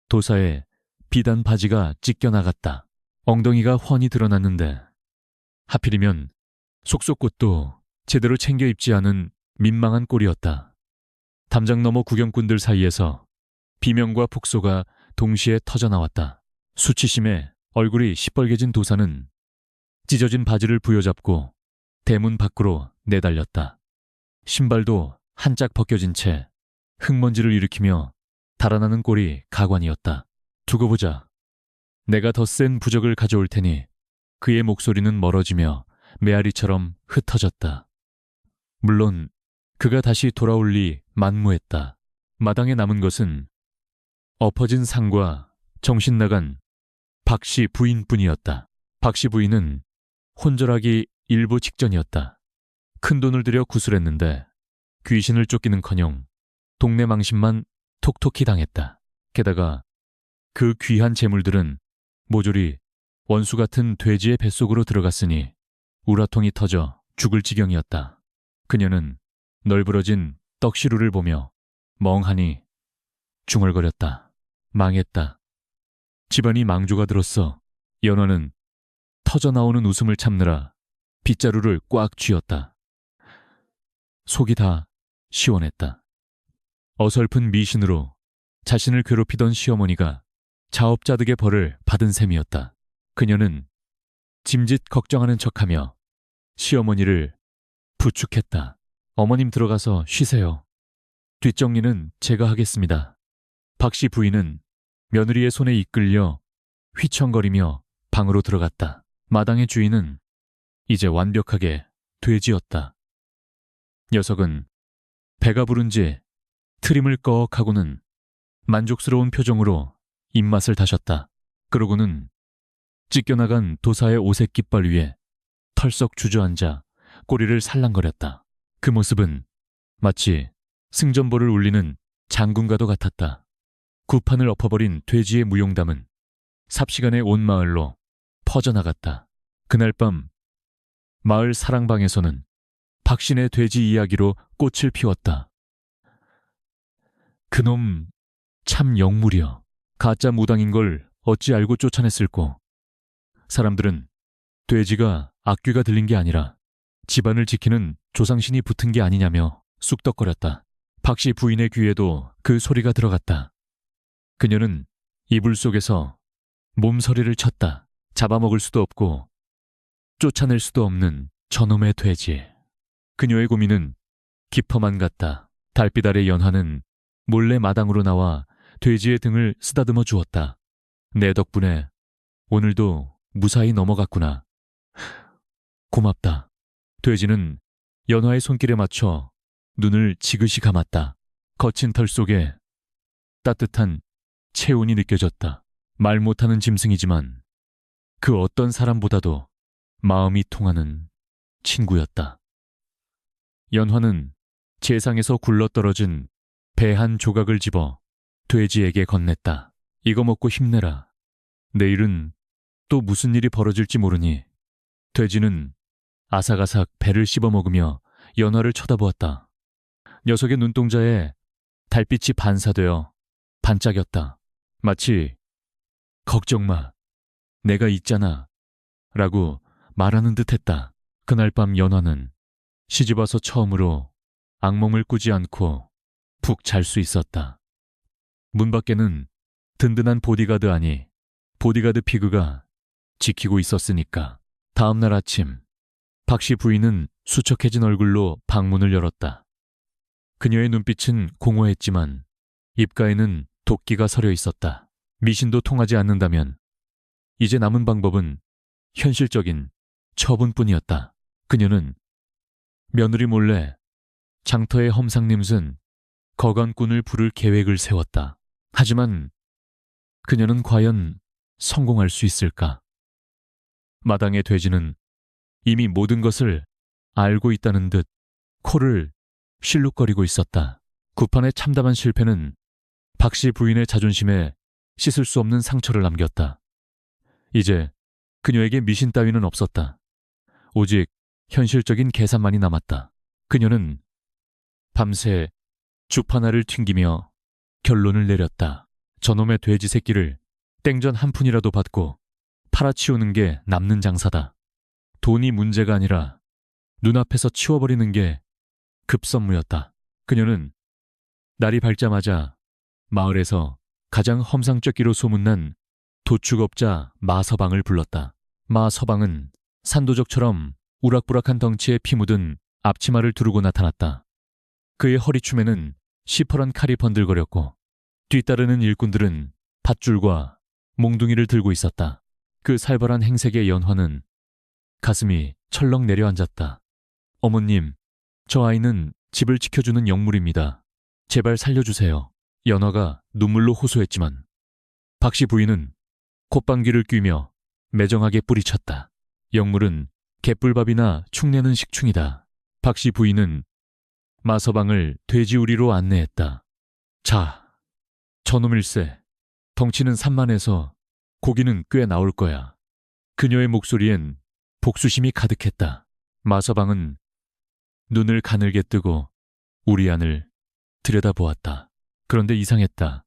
도사의 비단 바지가 찢겨나갔다. 엉덩이가 훤히 드러났는데 하필이면 속속꽃도 제대로 챙겨 입지 않은 민망한 꼴이었다. 담장 너머 구경꾼들 사이에서 비명과 폭소가 동시에 터져나왔다. 수치심에 얼굴이 시뻘개진 도사는 찢어진 바지를 부여잡고 대문 밖으로 내달렸다. 신발도 한짝 벗겨진 채 흙먼지를 일으키며 달아나는 꼴이 가관이었다. 두고 보자. 내가 더 센 부적을 가져올 테니. 그의 목소리는 멀어지며 메아리처럼 흩어졌다. 물론 그가 다시 돌아올 리 만무했다. 마당에 남은 것은 엎어진 상과 정신 나간 박씨 부인뿐이었다. 박씨 부인은 혼절하기 일보 직전이었다. 큰 돈을 들여 구슬했는데 귀신을 쫓기는커녕 동네 망신만 톡톡히 당했다. 게다가 그 귀한 재물들은 모조리 원수 같은 돼지의 뱃속으로 들어갔으니 우라통이 터져 죽을 지경이었다. 그녀는 널브러진 떡시루를 보며 멍하니 중얼거렸다. 망했다. 집안이 망조가 들었어. 연화는 터져나오는 웃음을 참느라 빗자루를 꽉 쥐었다. 속이 다 시원했다. 어설픈 미신으로 자신을 괴롭히던 시어머니가 자업자득의 벌을 받은 셈이었다. 그녀는 짐짓 걱정하는 척하며 시어머니를 부축했다. 어머님 들어가서 쉬세요. 뒷정리는 제가 하겠습니다. 박씨 부인은 며느리의 손에 이끌려 휘청거리며 방으로 들어갔다. 마당의 주인은 이제 완벽하게 돼지였다. 녀석은 배가 부른지 트림을 꺽 하고는 만족스러운 표정으로 입맛을 다셨다. 그러고는 찢겨나간 도사의 오색 깃발 위에 털썩 주저앉아 꼬리를 살랑거렸다. 그 모습은 마치 승전보를 울리는 장군과도 같았다. 구판을 엎어버린 돼지의 무용담은 삽시간에 온 마을로 퍼져나갔다. 그날 밤 마을 사랑방에서는 박신의 돼지 이야기로 꽃을 피웠다. 그놈 참 영물이여. 가짜 무당인 걸 어찌 알고 쫓아냈을꼬. 사람들은 돼지가 악귀가 들린 게 아니라 집안을 지키는 조상신이 붙은 게 아니냐며 쑥덕거렸다. 박씨 부인의 귀에도 그 소리가 들어갔다. 그녀는 이불 속에서 몸서리를 쳤다. 잡아먹을 수도 없고 쫓아낼 수도 없는 저놈의 돼지. 그녀의 고민은 깊어만 갔다. 달빛 아래 연화는 몰래 마당으로 나와 돼지의 등을 쓰다듬어 주었다. 내 덕분에 오늘도 무사히 넘어갔구나. 고맙다. 돼지는 연화의 손길에 맞춰 눈을 지그시 감았다. 거친 털 속에 따뜻한 체온이 느껴졌다. 말 못하는 짐승이지만 그 어떤 사람보다도 마음이 통하는 친구였다. 연화는 재상에서 굴러떨어진 배 한 조각을 집어 돼지에게 건넸다. 이거 먹고 힘내라. 내일은 또 무슨 일이 벌어질지 모르니. 돼지는 아삭아삭 배를 씹어먹으며 연화를 쳐다보았다. 녀석의 눈동자에 달빛이 반사되어 반짝였다. 마치 걱정 마, 내가 있잖아 라고 말하는 듯했다. 그날 밤 연화는 시집와서 처음으로 악몽을 꾸지 않고 푹 잘 수 있었다. 문 밖에는 든든한 보디가드 아니 보디가드 피그가 지키고 있었으니까. 다음 날 아침 박씨 부인은 수척해진 얼굴로 방문을 열었다. 그녀의 눈빛은 공허했지만 입가에는 도끼가 서려 있었다. 미신도 통하지 않는다면 이제 남은 방법은 현실적인 처분뿐이었다. 그녀는 며느리 몰래 장터의 험상님슨 거간꾼을 부를 계획을 세웠다. 하지만 그녀는 과연 성공할 수 있을까? 마당의 돼지는 이미 모든 것을 알고 있다는 듯 코를 실룩거리고 있었다. 구판의 참담한 실패는 박씨 부인의 자존심에 씻을 수 없는 상처를 남겼다. 이제 그녀에게 미신 따위는 없었다. 오직 현실적인 계산만이 남았다. 그녀는 밤새 주파나를 튕기며 결론을 내렸다. 저놈의 돼지 새끼를 땡전 한 푼이라도 받고 팔아치우는 게 남는 장사다. 돈이 문제가 아니라 눈앞에서 치워버리는 게 급선무였다. 그녀는 날이 밝자마자 마을에서 가장 험상궂기로 소문난 도축업자 마서방을 불렀다. 마서방은 산도적처럼 우락부락한 덩치에 피 묻은 앞치마를 두르고 나타났다. 그의 허리춤에는 시퍼런 칼이 번들거렸고 뒤따르는 일꾼들은 밧줄과 몽둥이를 들고 있었다. 그 살벌한 행색의 연화는 가슴이 철렁 내려앉았다. 어머님, 저 아이는 집을 지켜주는 영물입니다. 제발 살려주세요. 연화가 눈물로 호소했지만 박씨 부인은 콧방귀를 뀌며 매정하게 뿌리쳤다. 영물은 개뿔밥이나 축내는 식충이다. 박씨 부인은 마서방을 돼지우리로 안내했다. 자, 저놈일세. 덩치는 산만해서 고기는 꽤 나올 거야. 그녀의 목소리엔 복수심이 가득했다. 마서방은 눈을 가늘게 뜨고 우리 안을 들여다보았다. 그런데 이상했다.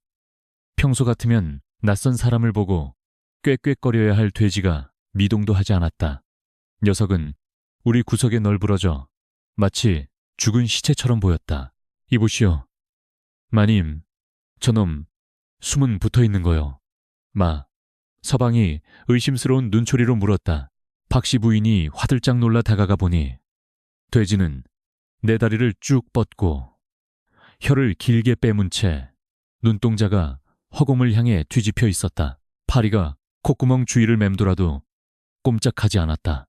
평소 같으면 낯선 사람을 보고 꾀꾀거려야 할 돼지가 미동도 하지 않았다. 녀석은 우리 구석에 널브러져 마치 죽은 시체처럼 보였다. 이보시오. 마님, 저놈 숨은 붙어있는 거요. 서방이 의심스러운 눈초리로 물었다. 박씨 부인이 화들짝 놀라 다가가 보니 돼지는 내 다리를 쭉 뻗고 혀를 길게 빼문 채 눈동자가 허공을 향해 뒤집혀 있었다. 파리가 콧구멍 주위를 맴돌아도 꼼짝하지 않았다.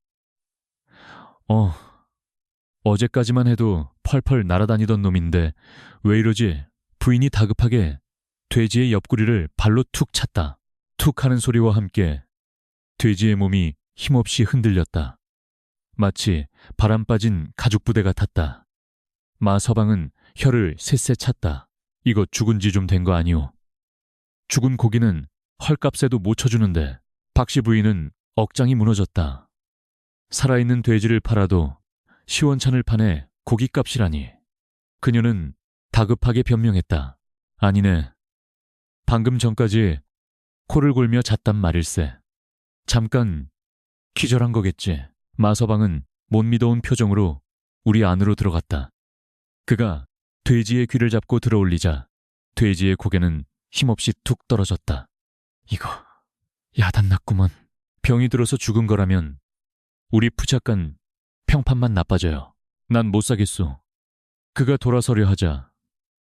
어제까지만 해도 펄펄 날아다니던 놈인데 왜 이러지? 부인이 다급하게 돼지의 옆구리를 발로 툭 찼다. 툭 하는 소리와 함께 돼지의 몸이 힘없이 흔들렸다. 마치 바람 빠진 가죽 부대 같았다. 마서방은 혀를 셋셋 찼다. 이거 죽은 지 좀 된 거 아니오? 죽은 고기는 헐값에도 못 쳐주는데 박씨 부인은 억장이 무너졌다. 살아있는 돼지를 팔아도 시원찮을 판에 고깃값이라니. 그녀는 다급하게 변명했다. 아니네. 방금 전까지 코를 골며 잤단 말일세. 잠깐 기절한 거겠지. 마서방은 못 믿어온 표정으로 우리 안으로 들어갔다. 그가 돼지의 귀를 잡고 들어올리자 돼지의 고개는 힘없이 툭 떨어졌다. 이거 야단났구먼. 병이 들어서 죽은 거라면 우리 푸작간 평판만 나빠져요. 난 못 사겠소. 그가 돌아서려 하자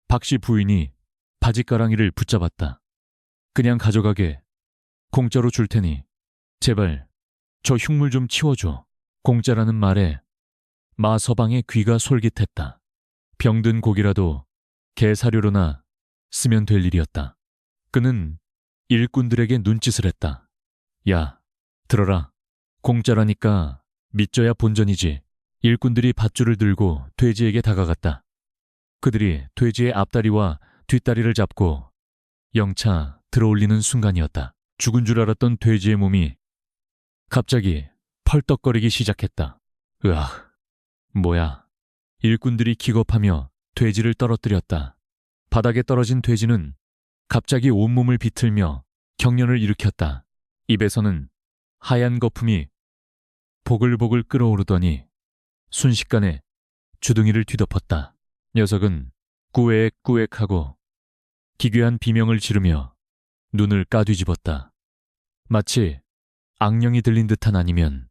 박씨 부인이 바지가랑이를 붙잡았다. 그냥 가져가게. 공짜로 줄 테니 제발 저 흉물 좀 치워줘. 공짜라는 말에 마서방의 귀가 솔깃했다. 병든 고기라도 개사료로나 쓰면 될 일이었다. 그는 일꾼들에게 눈짓을 했다. 야, 들어라. 공짜라니까 믿져야 본전이지. 일꾼들이 밧줄을 들고 돼지에게 다가갔다. 그들이 돼지의 앞다리와 뒷다리를 잡고 영차 들어올리는 순간이었다. 죽은 줄 알았던 돼지의 몸이 갑자기 펄떡거리기 시작했다. 으악, 뭐야. 일꾼들이 기겁하며 돼지를 떨어뜨렸다. 바닥에 떨어진 돼지는 갑자기 온몸을 비틀며 경련을 일으켰다. 입에서는 하얀 거품이 보글보글 끓어오르더니 순식간에 주둥이를 뒤덮었다. 녀석은 꾸액꾸액하고 기괴한 비명을 지르며 눈을 까뒤집었다. 마치 악령이 들린 듯한 아니면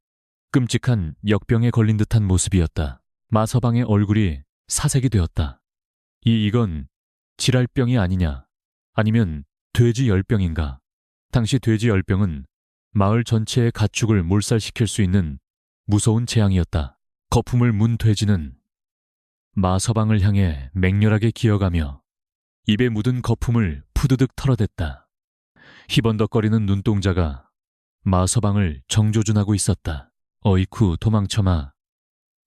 끔찍한 역병에 걸린 듯한 모습이었다. 마서방의 얼굴이 사색이 되었다. 이건 지랄병이 아니냐? 아니면 돼지 열병인가? 당시 돼지 열병은 마을 전체의 가축을 몰살시킬 수 있는 무서운 재앙이었다. 거품을 문 돼지는 마서방을 향해 맹렬하게 기어가며 입에 묻은 거품을 푸드득 털어댔다. 희번덕거리는 눈동자가 마서방을 정조준하고 있었다. 어이쿠 도망쳐마.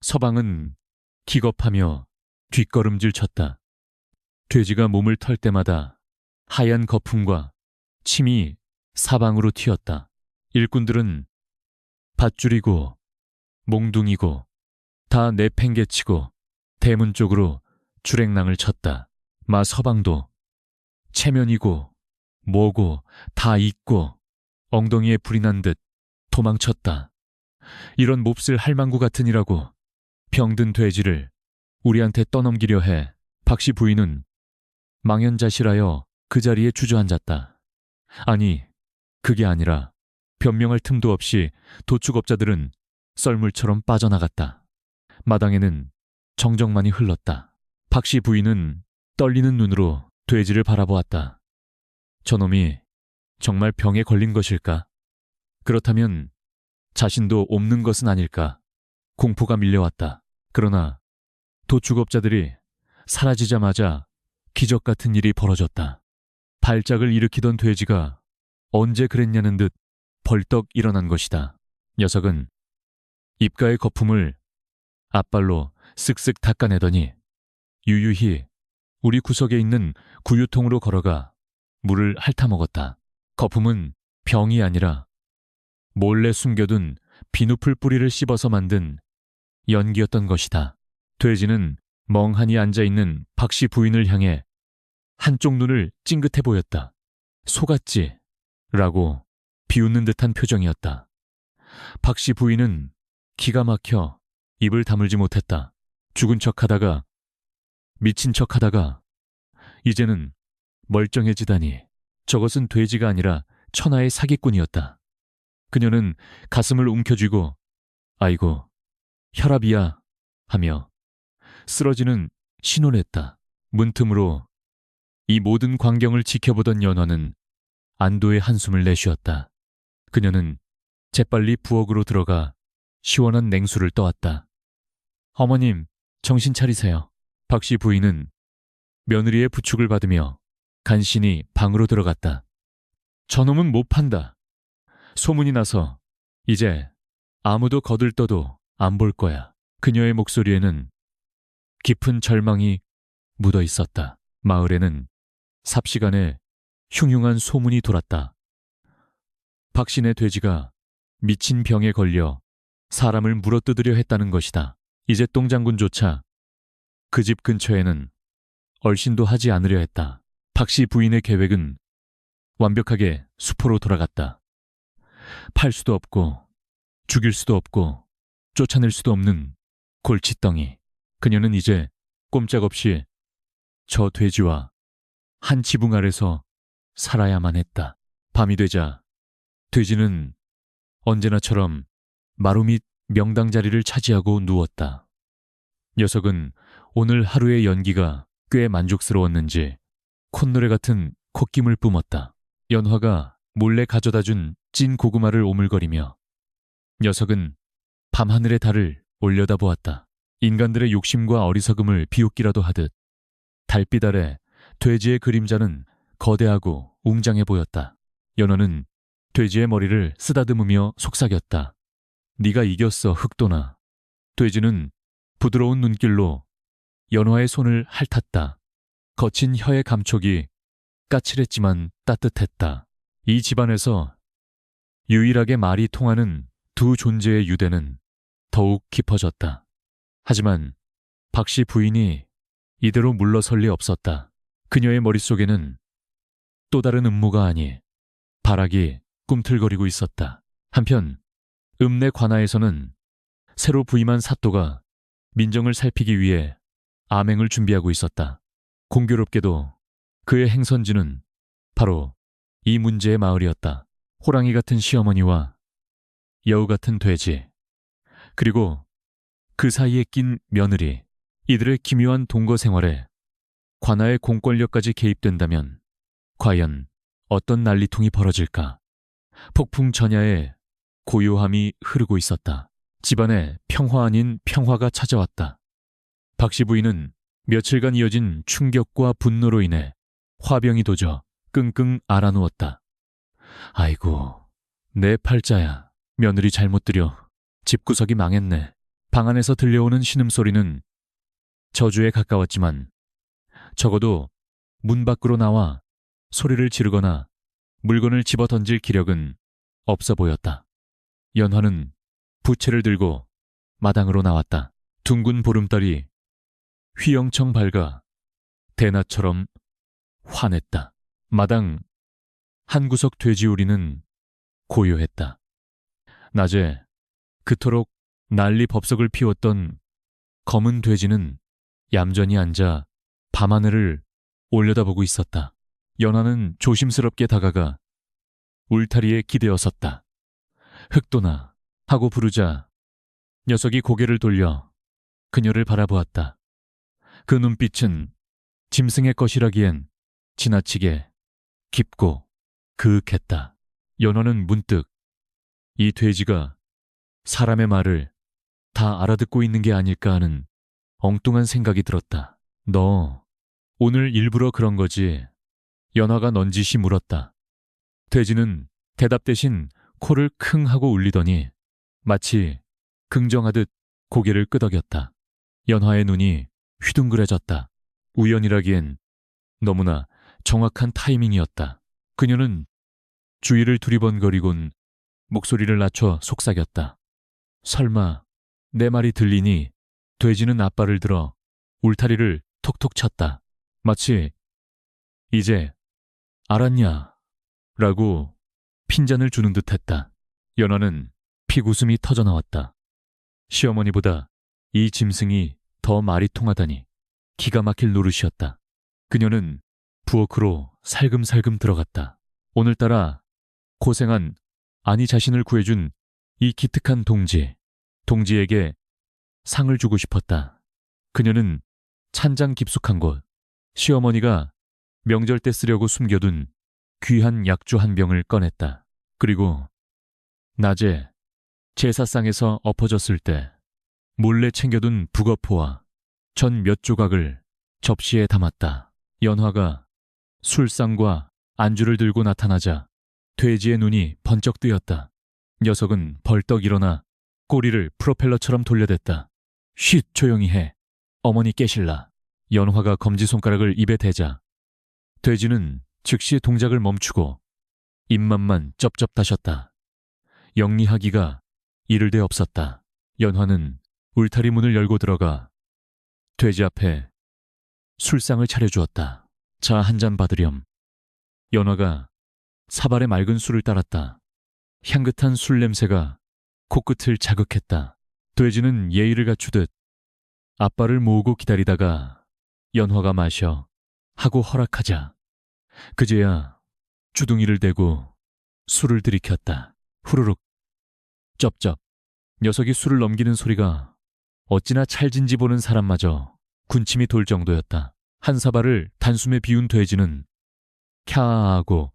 서방은 기겁하며 뒷걸음질 쳤다. 돼지가 몸을 털 때마다 하얀 거품과 침이 사방으로 튀었다. 일꾼들은 밧줄이고 몽둥이고 다 내팽개치고 대문 쪽으로 주랭랑을 쳤다. 마서방도 체면이고 뭐고 다 잊고 엉덩이에 불이 난 듯 도망쳤다. 이런 몹쓸 할망구 같으니라고 병든 돼지를 우리한테 떠넘기려 해. 박씨 부인은 망연자실하여 그 자리에 주저앉았다. 아니, 그게 아니라 변명할 틈도 없이 도축업자들은 썰물처럼 빠져나갔다. 마당에는 정적만이 흘렀다. 박씨 부인은 떨리는 눈으로 돼지를 바라보았다. 저놈이 정말 병에 걸린 것일까? 그렇다면 자신도 옮는 것은 아닐까? 공포가 밀려왔다. 그러나 도축업자들이 사라지자마자 기적 같은 일이 벌어졌다. 발작을 일으키던 돼지가 언제 그랬냐는 듯 벌떡 일어난 것이다. 녀석은 입가의 거품을 앞발로 쓱쓱 닦아내더니 유유히 우리 구석에 있는 구유통으로 걸어가 물을 핥아먹었다. 거품은 병이 아니라 몰래 숨겨둔 비누풀 뿌리를 씹어서 만든 연기였던 것이다. 돼지는 멍하니 앉아있는 박씨 부인을 향해 한쪽 눈을 찡긋해 보였다. 속았지? 라고 비웃는 듯한 표정이었다. 박씨 부인은 기가 막혀 입을 다물지 못했다. 죽은 척하다가 미친 척하다가 이제는 멀쩡해지다니. 저것은 돼지가 아니라 천하의 사기꾼이었다. 그녀는 가슴을 움켜쥐고 아이고 혈압이야 하며 쓰러지는 신호를 했다. 문틈으로 이 모든 광경을 지켜보던 연화는 안도의 한숨을 내쉬었다. 그녀는 재빨리 부엌으로 들어가 시원한 냉수를 떠왔다. 어머님, 정신 차리세요. 박씨 부인은 며느리의 부축을 받으며 간신히 방으로 들어갔다. 저놈은 못 판다. 소문이 나서 이제 아무도 거들떠도 안 볼 거야. 그녀의 목소리에는 깊은 절망이 묻어 있었다. 마을에는 삽시간에 흉흉한 소문이 돌았다. 박신의 돼지가 미친 병에 걸려 사람을 물어뜯으려 했다는 것이다. 이제 똥장군조차 그 집 근처에는 얼씬도 하지 않으려 했다. 박씨 부인의 계획은 완벽하게 수포로 돌아갔다. 팔 수도 없고 죽일 수도 없고 쫓아낼 수도 없는 골칫덩이. 그녀는 이제 꼼짝없이 저 돼지와 한 지붕 아래서 살아야만 했다. 밤이 되자 돼지는 언제나처럼 마루 밑 명당 자리를 차지하고 누웠다. 녀석은 오늘 하루의 연기가 꽤 만족스러웠는지 콧노래 같은 콧김을 뿜었다. 연화가 몰래 가져다준 찐 고구마를 오물거리며 녀석은 밤하늘의 달을 올려다보았다. 인간들의 욕심과 어리석음을 비웃기라도 하듯 달빛 아래 돼지의 그림자는 거대하고 웅장해 보였다. 연화는 돼지의 머리를 쓰다듬으며 속삭였다. 네가 이겼어, 흑도나. 돼지는 부드러운 눈길로 연화의 손을 핥았다. 거친 혀의 감촉이 까칠했지만 따뜻했다. 이 집안에서 유일하게 말이 통하는 두 존재의 유대는 더욱 깊어졌다. 하지만 박씨 부인이 이대로 물러설 리 없었다. 그녀의 머릿속에는 또 다른 음모가 아니 발악이 꿈틀거리고 있었다. 한편 읍내 관아에서는 새로 부임한 사또가 민정을 살피기 위해 암행을 준비하고 있었다. 공교롭게도 그의 행선지는 바로 이 문제의 마을이었다. 호랑이 같은 시어머니와 여우 같은 돼지, 그리고 그 사이에 낀 며느리, 이들의 기묘한 동거 생활에 관아의 공권력까지 개입된다면 과연 어떤 난리통이 벌어질까? 폭풍 전야에 고요함이 흐르고 있었다. 집안에 평화 아닌 평화가 찾아왔다. 박씨 부인은 며칠간 이어진 충격과 분노로 인해 화병이 도져 끙끙 앓아누웠다. 아이고, 내 팔자야. 며느리 잘못 들여 집구석이 망했네. 방 안에서 들려오는 신음소리는 저주에 가까웠지만 적어도 문 밖으로 나와 소리를 지르거나 물건을 집어던질 기력은 없어 보였다. 연화는 부채를 들고 마당으로 나왔다. 둥근 보름달이 휘영청 밝아 대낮처럼 환했다. 마당 한 구석 돼지우리는 고요했다. 낮에 그토록 난리 법석을 피웠던 검은 돼지는 얌전히 앉아 밤하늘을 올려다보고 있었다. 연화는 조심스럽게 다가가 울타리에 기대어 섰다. 흑도나 하고 부르자 녀석이 고개를 돌려 그녀를 바라보았다. 그 눈빛은 짐승의 것이라기엔 지나치게 깊고 그윽했다. 연화는 문득 이 돼지가 사람의 말을 다 알아듣고 있는 게 아닐까 하는 엉뚱한 생각이 들었다. 너 오늘 일부러 그런 거지? 연화가 넌지시 물었다. 돼지는 대답 대신 코를 킁 하고 울리더니 마치 긍정하듯 고개를 끄덕였다. 연화의 눈이 휘둥그레졌다. 우연이라기엔 너무나 정확한 타이밍이었다. 그녀는 주위를 두리번거리곤 목소리를 낮춰 속삭였다. 설마 내 말이 들리니? 돼지는 앞발을 들어 울타리를 톡톡 쳤다. 마치 이제 알았냐? 라고 핀잔을 주는 듯했다. 연화는 피구숨이 터져나왔다. 시어머니보다 이 짐승이 더 말이 통하다니 기가 막힐 노릇이었다. 그녀는 부엌으로 살금살금 들어갔다. 오늘따라 고생한 아니 자신을 구해준 이 기특한 동지에게 상을 주고 싶었다. 그녀는 찬장 깊숙한 곳, 시어머니가 명절 때 쓰려고 숨겨둔 귀한 약주 한 병을 꺼냈다. 그리고 낮에 제사상에서 엎어졌을 때 몰래 챙겨둔 북어포와 전 몇 조각을 접시에 담았다. 연화가 술상과 안주를 들고 나타나자 돼지의 눈이 번쩍 뜨였다. 녀석은 벌떡 일어나 꼬리를 프로펠러처럼 돌려댔다. 쉿, 조용히 해. 어머니 깨실라. 연화가 검지손가락을 입에 대자 돼지는 즉시 동작을 멈추고 입맛만 쩝쩝 다셨다. 영리하기가 이를 데 없었다. 연화는 울타리 문을 열고 들어가 돼지 앞에 술상을 차려주었다. 자, 한 잔 받으렴. 연화가 사발에 맑은 술을 따랐다. 향긋한 술 냄새가 코끝을 자극했다. 돼지는 예의를 갖추듯 앞발을 모으고 기다리다가 연화가 마셔 하고 허락하자 그제야 주둥이를 대고 술을 들이켰다. 후루룩, 쩝쩝. 녀석이 술을 넘기는 소리가 어찌나 찰진지 보는 사람마저 군침이 돌 정도였다. 한 사발을 단숨에 비운 돼지는 캬 하고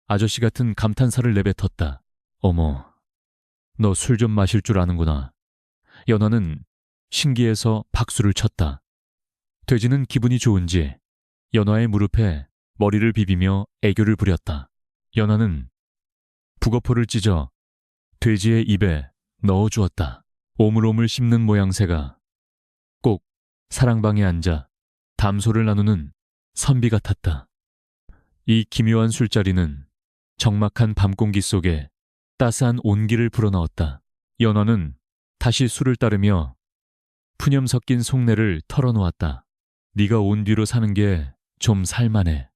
아저씨 같은 감탄사를 내뱉었다. 어머, 너 술 좀 마실 줄 아는구나. 연화는 신기해서 박수를 쳤다. 돼지는 기분이 좋은지 연화의 무릎에 머리를 비비며 애교를 부렸다. 연화는 북어포를 찢어 돼지의 입에 넣어주었다. 오물오물 씹는 모양새가 꼭 사랑방에 앉아 담소를 나누는 선비 같았다. 이 기묘한 술자리는 적막한 밤공기 속에 따스한 온기를 불어넣었다. 연화는 다시 술을 따르며 푸념 섞인 속내를 털어놓았다. 네가 온 뒤로 사는 게 좀 살만해.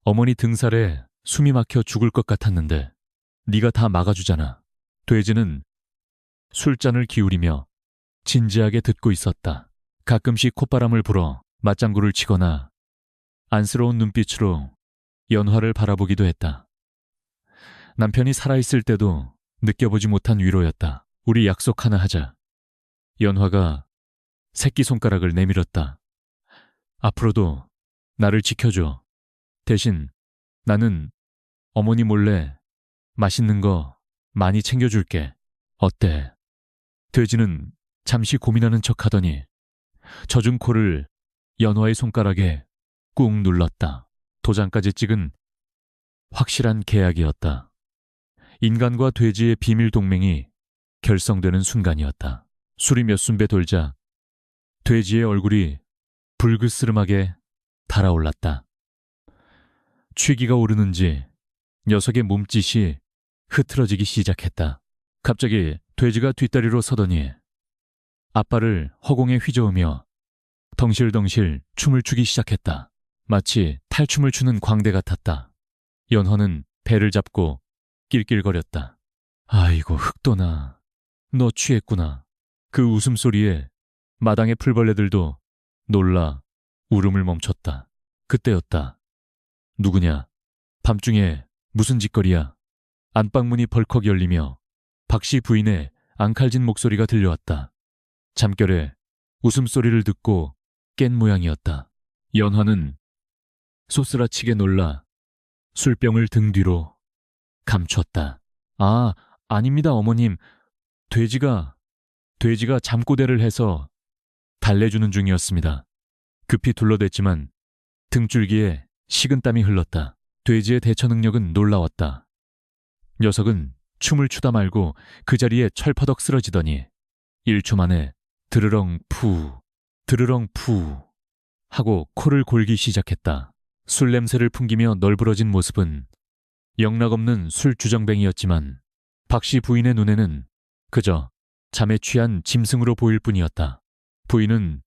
어머니 등살에 숨이 막혀 죽을 것 같았는데 네가 다 막아주잖아. 돼지는 술잔을 기울이며 진지하게 듣고 있었다. 가끔씩 콧바람을 불어 맞장구를 치거나 안쓰러운 눈빛으로 연화를 바라보기도 했다. 남편이 살아있을 때도 느껴보지 못한 위로였다. 우리 약속 하나 하자. 연화가 새끼손가락을 내밀었다. 앞으로도 나를 지켜줘. 대신 나는 어머니 몰래 맛있는 거 많이 챙겨줄게. 어때? 돼지는 잠시 고민하는 척하더니 젖은 코를 연화의 손가락에 꾹 눌렀다. 도장까지 찍은 확실한 계약이었다. 인간과 돼지의 비밀 동맹이 결성되는 순간이었다. 술이 몇 순배 돌자 돼지의 얼굴이 불그스름하게 달아올랐다. 취기가 오르는지 녀석의 몸짓이 흐트러지기 시작했다. 갑자기 돼지가 뒷다리로 서더니 앞발을 허공에 휘저으며 덩실덩실 춤을 추기 시작했다. 마치 탈춤을 추는 광대 같았다. 연화는 배를 잡고 낄낄거렸다. 아이고 흑도나, 너 취했구나. 그 웃음소리에 마당의 풀벌레들도 놀라 울음을 멈췄다. 그때였다. 누구냐? 밤중에 무슨 짓거리야? 안방문이 벌컥 열리며 박씨 부인의 앙칼진 목소리가 들려왔다. 잠결에 웃음소리를 듣고 깬 모양이었다. 연화는 소스라치게 놀라 술병을 등 뒤로 감췄다. 아, 아닙니다 어머님. 돼지가 잠꼬대를 해서 달래주는 중이었습니다. 급히 둘러댔지만 등줄기에 식은땀이 흘렀다. 돼지의 대처 능력은 놀라웠다. 녀석은 춤을 추다 말고 그 자리에 철퍼덕 쓰러지더니 1초 만에 드르렁 푸 하고 코를 골기 시작했다. 술 냄새를 풍기며 널브러진 모습은 영락없는 술 주정뱅이였지만 박씨 부인의 눈에는 그저 잠에 취한 짐승으로 보일 뿐이었다. 부인은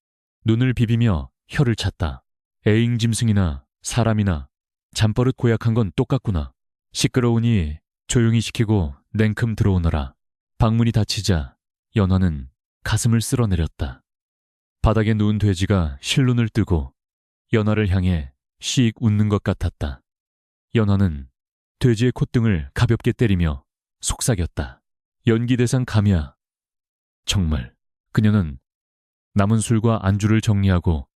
눈을 비비며 혀를 찼다. 애ing 짐승이나 사람이나 잠버릇 고약한 건 똑같구나. 시끄러우니 조용히 시키고 냉큼 들어오너라. 방문이 닫히자 연화는 가슴을 쓸어내렸다. 바닥에 누운 돼지가 실눈을 뜨고 연화를 향해 씩 웃는 것 같았다. 연화는 돼지의 콧등을 가볍게 때리며 속삭였다. 연기대상 감이야. 정말 그녀는 남은 술과 안주를 정리하고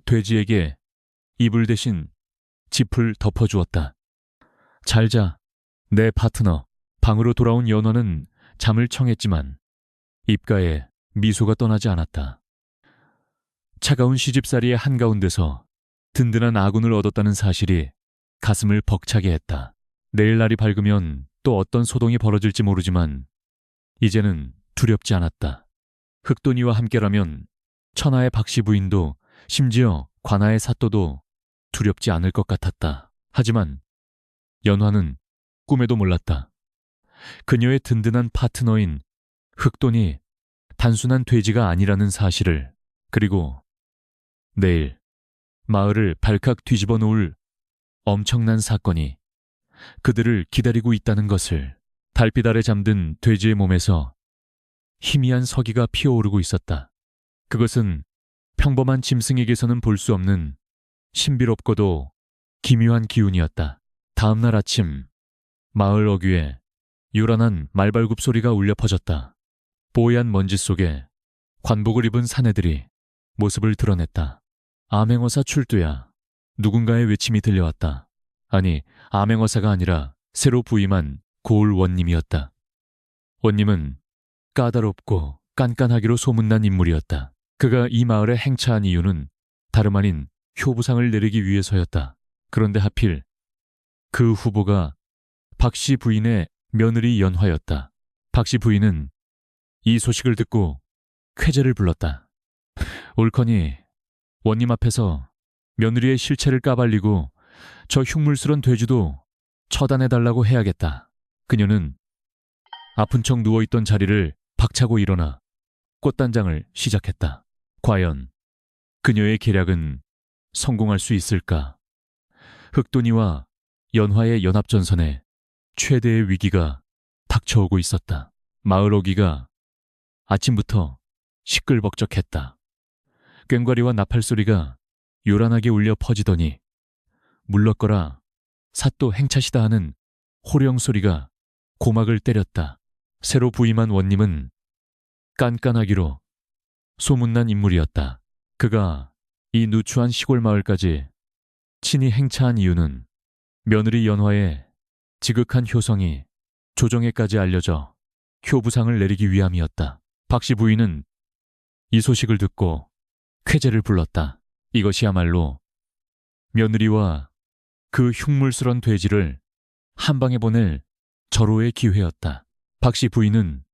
돼지에게 이불 대신 짚을 덮어주었다. 잘 자, 내 파트너. 방으로 돌아온 연화는 잠을 청했지만 입가에 미소가 떠나지 않았다. 차가운 시집살이의 한가운데서 든든한 아군을 얻었다는 사실이 가슴을 벅차게 했다. 내일 날이 밝으면 또 어떤 소동이 벌어질지 모르지만 이제는 두렵지 않았다. 흑돈이와 함께라면 천하의 박씨 부인도 심지어 관아의 사또도 두렵지 않을 것 같았다. 하지만 연화는 꿈에도 몰랐다. 그녀의 든든한 파트너인 흑돈이 단순한 돼지가 아니라는 사실을, 그리고 내일 마을을 발칵 뒤집어 놓을 엄청난 사건이 그들을 기다리고 있다는 것을. 달빛 아래 잠든 돼지의 몸에서 희미한 서기가 피어오르고 있었다. 그것은 평범한 짐승에게서는 볼 수 없는 신비롭고도 기묘한 기운이었다. 다음 날 아침 마을 어귀에 요란한 말발굽 소리가 울려 퍼졌다. 뽀얀 먼지 속에 관복을 입은 사내들이 모습을 드러냈다. 암행어사 출두야. 누군가의 외침이 들려왔다. 아니, 암행어사가 아니라 새로 부임한 고을 원님이었다. 원님은 까다롭고 깐깐하기로 소문난 인물이었다. 그가 이 마을에 행차한 이유는 다름 아닌 효부상을 내리기 위해서였다. 그런데 하필 그 후보가 박씨 부인의 며느리 연화였다. 박씨 부인은 이 소식을 듣고 쾌재를 불렀다. 옳거니 원님 앞에서 며느리의 실체를 까발리고 저 흉물스런 돼지도 처단해달라고 해야겠다. 그녀는 아픈 척 누워있던 자리를 박차고 일어나 꽃단장을 시작했다. 과연 그녀의 계략은 성공할 수 있을까? 흑돈이와 연화의 연합전선에 최대의 위기가 닥쳐오고 있었다. 마을 어귀가 아침부터 시끌벅적했다. 꽹과리와 나팔 소리가 요란하게 울려 퍼지더니 물러거라 사또 행차시다 하는 호령 소리가 고막을 때렸다. 새로 부임한 원님은 깐깐하기로 소문난 인물이었다. 그가 이 누추한 시골 마을까지 친히 행차한 이유는 며느리 연화의 지극한 효성이 조정에까지 알려져 효부상을 내리기 위함이었다. 박씨 부인은 이 소식을 듣고 쾌재를 불렀다. 이것이야말로 며느리와 그 흉물스런 돼지를 한 방에 보낼 절호의 기회였다. 박씨 부인은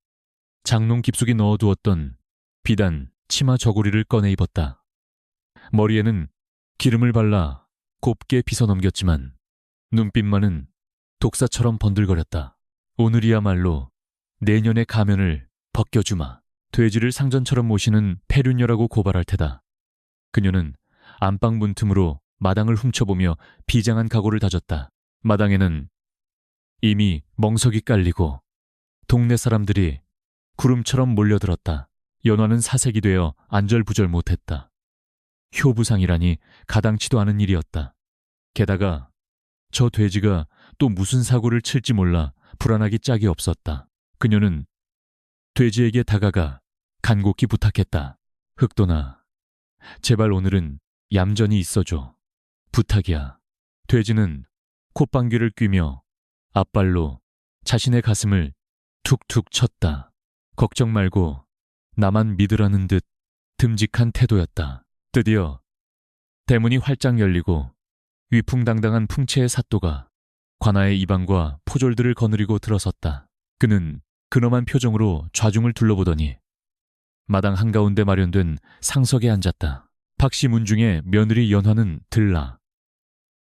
장롱 깊숙이 넣어두었던 비단 치마 저고리를 꺼내 입었다. 머리에는 기름을 발라 곱게 빗어넘겼지만 눈빛만은 독사처럼 번들거렸다. 오늘이야말로 내년의 가면을 벗겨주마. 돼지를 상전처럼 모시는 폐륜녀라고 고발할 테다. 그녀는 안방 문틈으로 마당을 훔쳐보며 비장한 각오를 다졌다. 마당에는 이미 멍석이 깔리고 동네 사람들이 구름처럼 몰려들었다. 연화는 사색이 되어 안절부절 못했다. 효부상이라니 가당치도 않은 일이었다. 게다가 저 돼지가 또 무슨 사고를 칠지 몰라 불안하기 짝이 없었다. 그녀는 돼지에게 다가가 간곡히 부탁했다. 흑돈아, 제발 오늘은 얌전히 있어줘. 부탁이야. 돼지는 콧방귀를 뀌며 앞발로 자신의 가슴을 툭툭 쳤다. 걱정 말고 나만 믿으라는 듯 듬직한 태도였다. 드디어 대문이 활짝 열리고 위풍당당한 풍채의 사또가 관아의 이방과 포졸들을 거느리고 들어섰다. 그는 근엄한 표정으로 좌중을 둘러보더니 마당 한가운데 마련된 상석에 앉았다. 박씨 문중의 며느리 연화는 들라.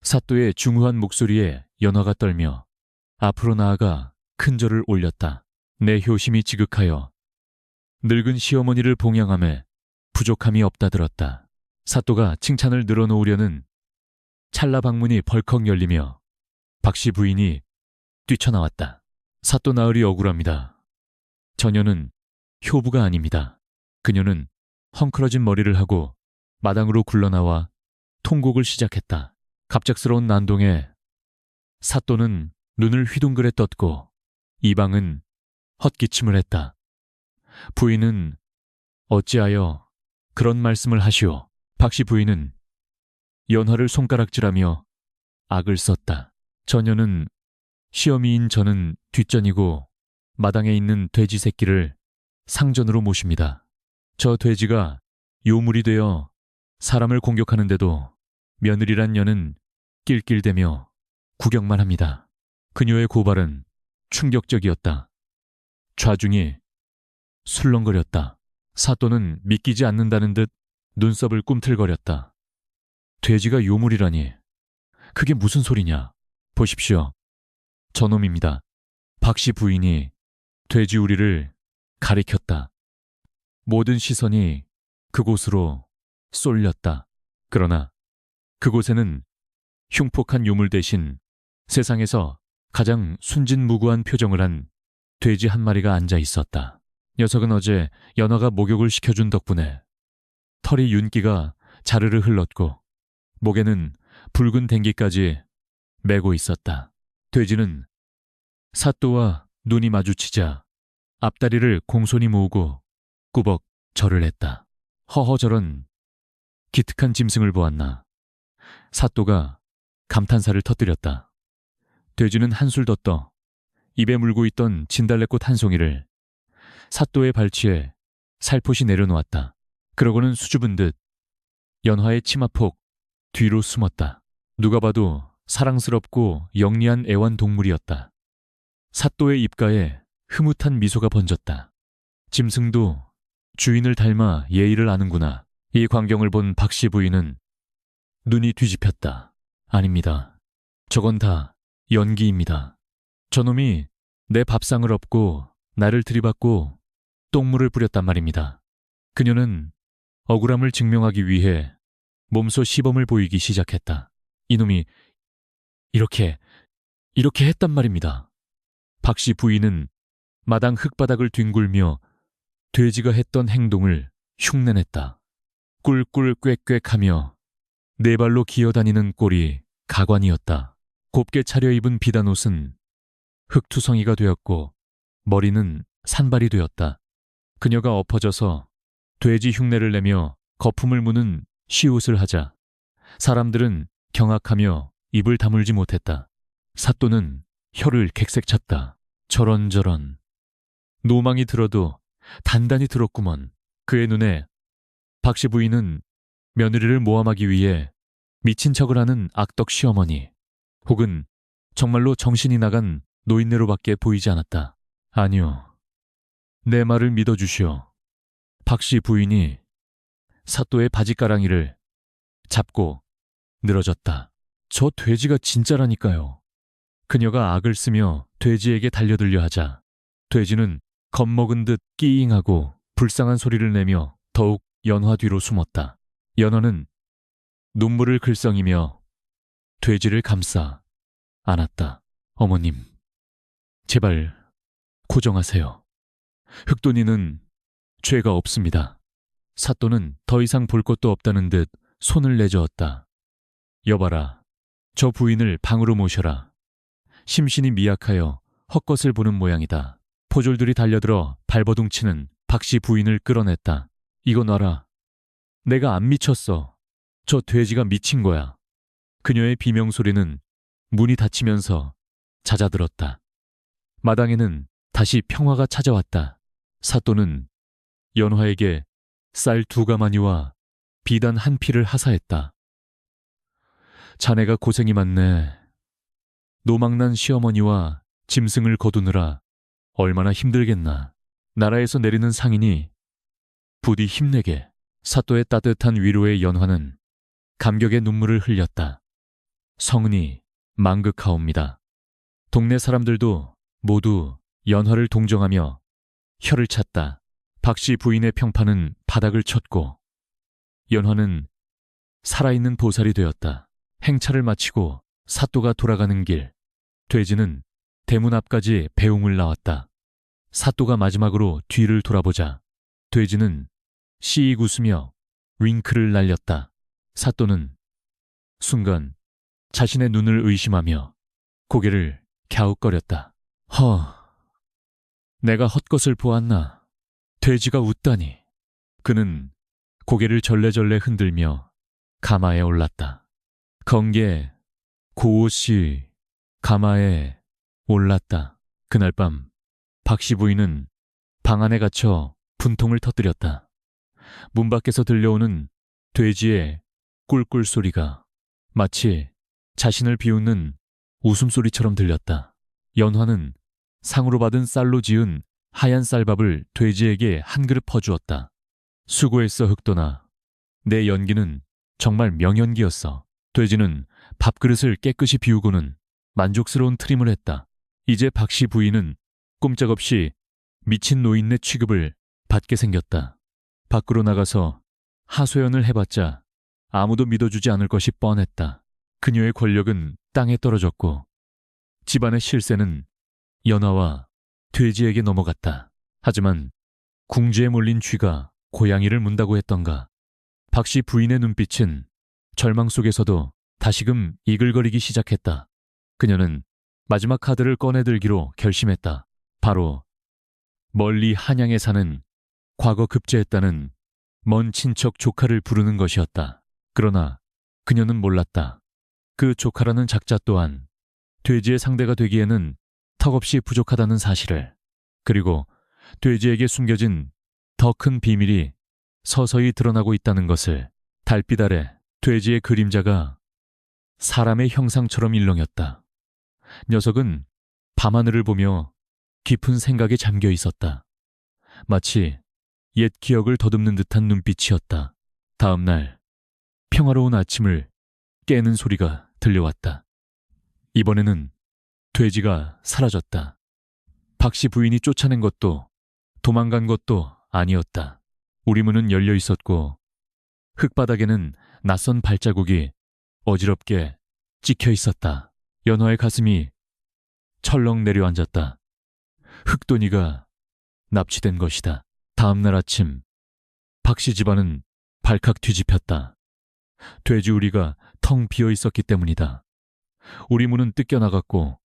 사또의 중후한 목소리에 연화가 떨며 앞으로 나아가 큰 절을 올렸다. 내 효심이 지극하여 늙은 시어머니를 봉양함에 부족함이 없다 들었다. 사또가 칭찬을 늘어놓으려는 찰나 방문이 벌컥 열리며 박씨 부인이 뛰쳐나왔다. 사또 나으리 억울합니다. 저녀는 효부가 아닙니다. 그녀는 헝클어진 머리를 하고 마당으로 굴러나와 통곡을 시작했다. 갑작스러운 난동에 사또는 눈을 휘둥그레 떴고 이방은 헛기침을 했다. 부인은 어찌하여 그런 말씀을 하시오. 박씨 부인은 연화를 손가락질하며 악을 썼다. 저녀는 시어미인 저는 뒷전이고 마당에 있는 돼지 새끼를 상전으로 모십니다. 저 돼지가 요물이 되어 사람을 공격하는데도 며느리란 년은 낄낄대며 구경만 합니다. 그녀의 고발은 충격적이었다. 좌중이 술렁거렸다. 사또는 믿기지 않는다는 듯 눈썹을 꿈틀거렸다. 돼지가 요물이라니. 그게 무슨 소리냐. 보십시오. 저놈입니다. 박씨 부인이 돼지우리를 가리켰다. 모든 시선이 그곳으로 쏠렸다. 그러나 그곳에는 흉폭한 요물 대신 세상에서 가장 순진무구한 표정을 한 돼지 한 마리가 앉아 있었다. 녀석은 어제 연화가 목욕을 시켜준 덕분에 털이 윤기가 자르르 흘렀고 목에는 붉은 댕기까지 메고 있었다. 돼지는 사또와 눈이 마주치자 앞다리를 공손히 모으고 꾸벅 절을 했다. 허허 저런 기특한 짐승을 보았나. 사또가 감탄사를 터뜨렸다. 돼지는 한술 더 떠 입에 물고 있던 진달래꽃 한 송이를 사또의 발치에 살포시 내려놓았다. 그러고는 수줍은 듯 연화의 치마폭 뒤로 숨었다. 누가 봐도 사랑스럽고 영리한 애완동물이었다. 사또의 입가에 흐뭇한 미소가 번졌다. 짐승도 주인을 닮아 예의를 아는구나. 이 광경을 본 박씨 부인은 눈이 뒤집혔다. 아닙니다. 저건 다 연기입니다. 저놈이 내 밥상을 엎고 나를 들이받고 똥물을 뿌렸단 말입니다. 그녀는 억울함을 증명하기 위해 몸소 시범을 보이기 시작했다. 이놈이 이렇게 했단 말입니다. 박씨 부인은 마당 흙바닥을 뒹굴며 돼지가 했던 행동을 흉내냈다. 꿀꿀 꽥꽥하며 네 발로 기어다니는 꼴이 가관이었다. 곱게 차려입은 비단옷은 흙투성이가 되었고 머리는 산발이 되었다. 그녀가 엎어져서 돼지 흉내를 내며 거품을 무는 시옷을 하자 사람들은 경악하며 입을 다물지 못했다. 사또는 혀를 객색찼다. 저런저런. 노망이 들어도 단단히 들었구먼. 그의 눈에 박씨 부인은 며느리를 모함하기 위해 미친 척을 하는 악덕 시어머니 혹은 정말로 정신이 나간 노인네로밖에 보이지 않았다. 아니요. 내 말을 믿어주시오. 박씨 부인이 사또의 바지가랑이를 잡고 늘어졌다. 저 돼지가 진짜라니까요. 그녀가 악을 쓰며 돼지에게 달려들려 하자 돼지는 겁먹은 듯 끼잉하고 불쌍한 소리를 내며 더욱 연화 뒤로 숨었다. 연화는 눈물을 글썽이며 돼지를 감싸 안았다. 어머님, 제발 고정하세요. 흑돈이는 죄가 없습니다. 사또는 더 이상 볼 것도 없다는 듯 손을 내저었다. 여봐라, 저 부인을 방으로 모셔라. 심신이 미약하여 헛것을 보는 모양이다. 포졸들이 달려들어 발버둥치는 박씨 부인을 끌어냈다. 이거 놔라. 내가 안 미쳤어. 저 돼지가 미친 거야. 그녀의 비명소리는 문이 닫히면서 잦아들었다. 마당에는 다시 평화가 찾아왔다. 사또는 연화에게 쌀 2가마니와 비단 1필을 하사했다. 자네가 고생이 많네. 노망난 시어머니와 짐승을 거두느라 얼마나 힘들겠나. 나라에서 내리는 상인이 부디 힘내게. 사또의 따뜻한 위로에 연화는 감격의 눈물을 흘렸다. 성은이 망극하옵니다. 동네 사람들도 모두 연화를 동정하며 혀를 찼다. 박씨 부인의 평판은 바닥을 쳤고 연화는 살아있는 보살이 되었다. 행차를 마치고 사또가 돌아가는 길, 돼지는 대문 앞까지 배웅을 나왔다. 사또가 마지막으로 뒤를 돌아보자 돼지는 씩 웃으며 윙크를 날렸다. 사또는 순간 자신의 눈을 의심하며 고개를 갸웃거렸다. 내가 헛것을 보았나. 돼지가 웃다니. 그는 고개를 절레절레 흔들며 가마에 올랐다. 건게 고옷이 가마에 올랐다. 그날 밤 박씨 부인은 방 안에 갇혀 분통을 터뜨렸다. 문 밖에서 들려오는 돼지의 꿀꿀 소리가 마치 자신을 비웃는 웃음소리처럼 들렸다. 연화는 상으로 받은 쌀로 지은 하얀 쌀밥을 돼지에게 한 그릇 퍼주었다. 수고했어, 흑도나. 내 연기는 정말 명연기였어. 돼지는 밥그릇을 깨끗이 비우고는 만족스러운 트림을 했다. 이제 박씨 부인은 꼼짝없이 미친 노인네 취급을 받게 생겼다. 밖으로 나가서 하소연을 해봤자 아무도 믿어주지 않을 것이 뻔했다. 그녀의 권력은 땅에 떨어졌고 집안의 실세는 연화와 돼지에게 넘어갔다. 하지만 궁지에 몰린 쥐가 고양이를 문다고 했던가. 박씨 부인의 눈빛은 절망 속에서도 다시금 이글거리기 시작했다. 그녀는 마지막 카드를 꺼내들기로 결심했다. 바로 멀리 한양에 사는 과거 급제했다는 먼 친척 조카를 부르는 것이었다. 그러나 그녀는 몰랐다. 그 조카라는 작자 또한 돼지의 상대가 되기에는 턱없이 부족하다는 사실을. 그리고 돼지에게 숨겨진 더 큰 비밀이 서서히 드러나고 있다는 것을. 달빛 아래 돼지의 그림자가 사람의 형상처럼 일렁였다. 녀석은 밤하늘을 보며 깊은 생각에 잠겨 있었다. 마치 옛 기억을 더듬는 듯한 눈빛이었다. 다음 날 평화로운 아침을 깨는 소리가 들려왔다. 이번에는 돼지가 사라졌다. 박씨 부인이 쫓아낸 것도 도망간 것도 아니었다. 우리 문은 열려 있었고 흙바닥에는 낯선 발자국이 어지럽게 찍혀 있었다. 연화의 가슴이 철렁 내려앉았다. 흑돈이가 납치된 것이다. 다음 날 아침 박씨 집안은 발칵 뒤집혔다. 돼지 우리가 텅 비어 있었기 때문이다. 우리 문은 뜯겨나갔고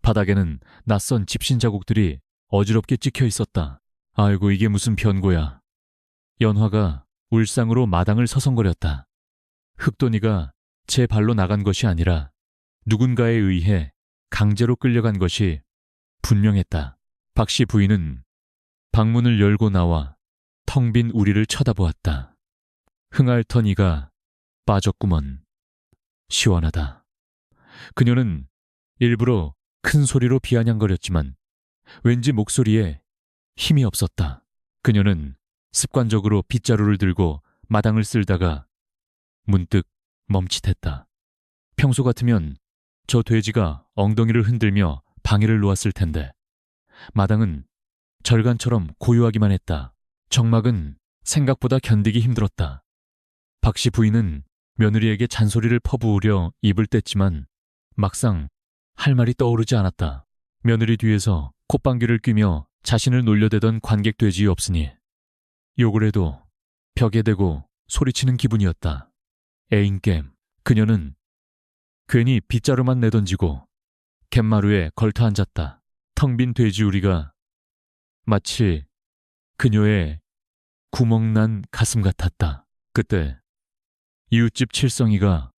바닥에는 낯선 집신 자국들이 어지럽게 찍혀 있었다. 아이고, 이게 무슨 변고야. 연화가 울상으로 마당을 서성거렸다. 흑돈이가 제 발로 나간 것이 아니라 누군가에 의해 강제로 끌려간 것이 분명했다. 박씨 부인은 방문을 열고 나와 텅 빈 우리를 쳐다보았다. 흥얼턴 이가 빠졌구먼. 시원하다. 그녀는 일부러 큰 소리로 비아냥거렸지만 왠지 목소리에 힘이 없었다. 그녀는 습관적으로 빗자루를 들고 마당을 쓸다가 문득 멈칫했다. 평소 같으면 저 돼지가 엉덩이를 흔들며 방해를 놓았을 텐데 마당은 절간처럼 고요하기만 했다. 정막은 생각보다 견디기 힘들었다. 박씨 부인은 며느리에게 잔소리를 퍼부으려 입을 뗐지만 막상 할 말이 떠오르지 않았다. 며느리 뒤에서 콧방귀를 뀌며 자신을 놀려대던 관객 돼지 없으니 욕을 해도 벽에 대고 소리치는 기분이었다. 애인겜. 그녀는 괜히 빗자루만 내던지고 갯마루에 걸터 앉았다. 텅 빈 돼지우리가 마치 그녀의 구멍난 가슴 같았다. 그때 이웃집 칠성이가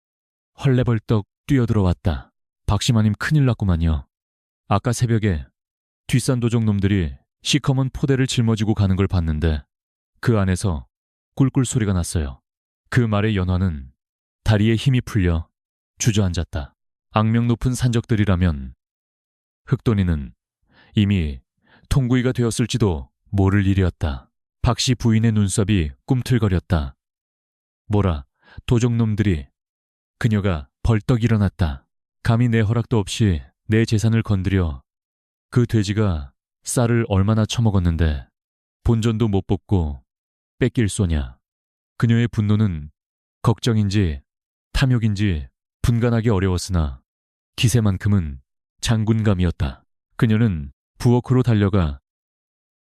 헐레벌떡 뛰어들어왔다. 박씨마님 큰일 났구만요. 아까 새벽에 뒷산 도적 놈들이 시커먼 포대를 짊어지고 가는 걸 봤는데 그 안에서 꿀꿀 소리가 났어요. 그 말에 연화는 다리에 힘이 풀려 주저앉았다. 악명 높은 산적들이라면 흑돈이는 이미 통구이가 되었을지도 모를 일이었다. 박씨 부인의 눈썹이 꿈틀거렸다. 뭐라 도적놈들이. 그녀가 벌떡 일어났다. 감히 내 허락도 없이 내 재산을 건드려. 그 돼지가 쌀을 얼마나 처먹었는데 본전도 못 뽑고 뺏길 소냐. 그녀의 분노는 걱정인지 탐욕인지 분간하기 어려웠으나 기세만큼은 장군감이었다. 그녀는 부엌으로 달려가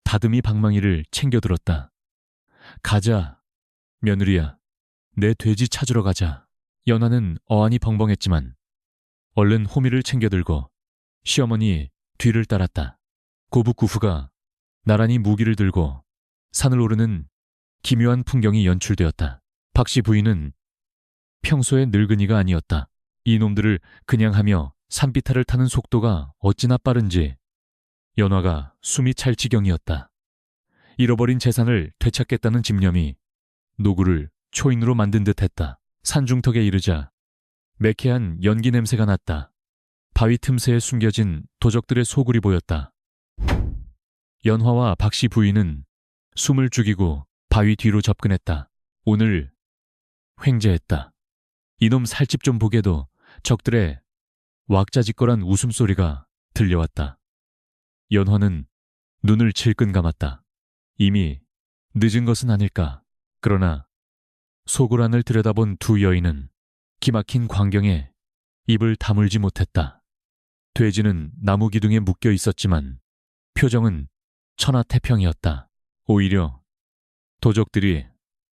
다듬이 방망이를 챙겨들었다. 가자, 며느리야. 내 돼지 찾으러 가자. 연화는 어안이 벙벙했지만 얼른 호미를 챙겨들고 시어머니 뒤를 따랐다. 고부구후가 나란히 무기를 들고 산을 오르는 기묘한 풍경이 연출되었다. 박씨 부인은 평소의 늙은이가 아니었다. 이놈들을 그냥 하며 산비탈을 타는 속도가 어찌나 빠른지 연화가 숨이 찰 지경이었다. 잃어버린 재산을 되찾겠다는 집념이 노구를 초인으로 만든 듯했다. 산중턱에 이르자 매캐한 연기 냄새가 났다. 바위 틈새에 숨겨진 도적들의 소굴이 보였다. 연화와 박씨 부인은 숨을 죽이고 바위 뒤로 접근했다. 오늘 횡재했다. 이놈 살집 좀 보게도 적들의 왁자지껄한 웃음소리가 들려왔다. 연화는 눈을 질끈 감았다. 이미 늦은 것은 아닐까. 그러나 소굴 안을 들여다본 두 여인은 기막힌 광경에 입을 다물지 못했다. 돼지는 나무 기둥에 묶여 있었지만 표정은 천하태평이었다. 오히려 도적들이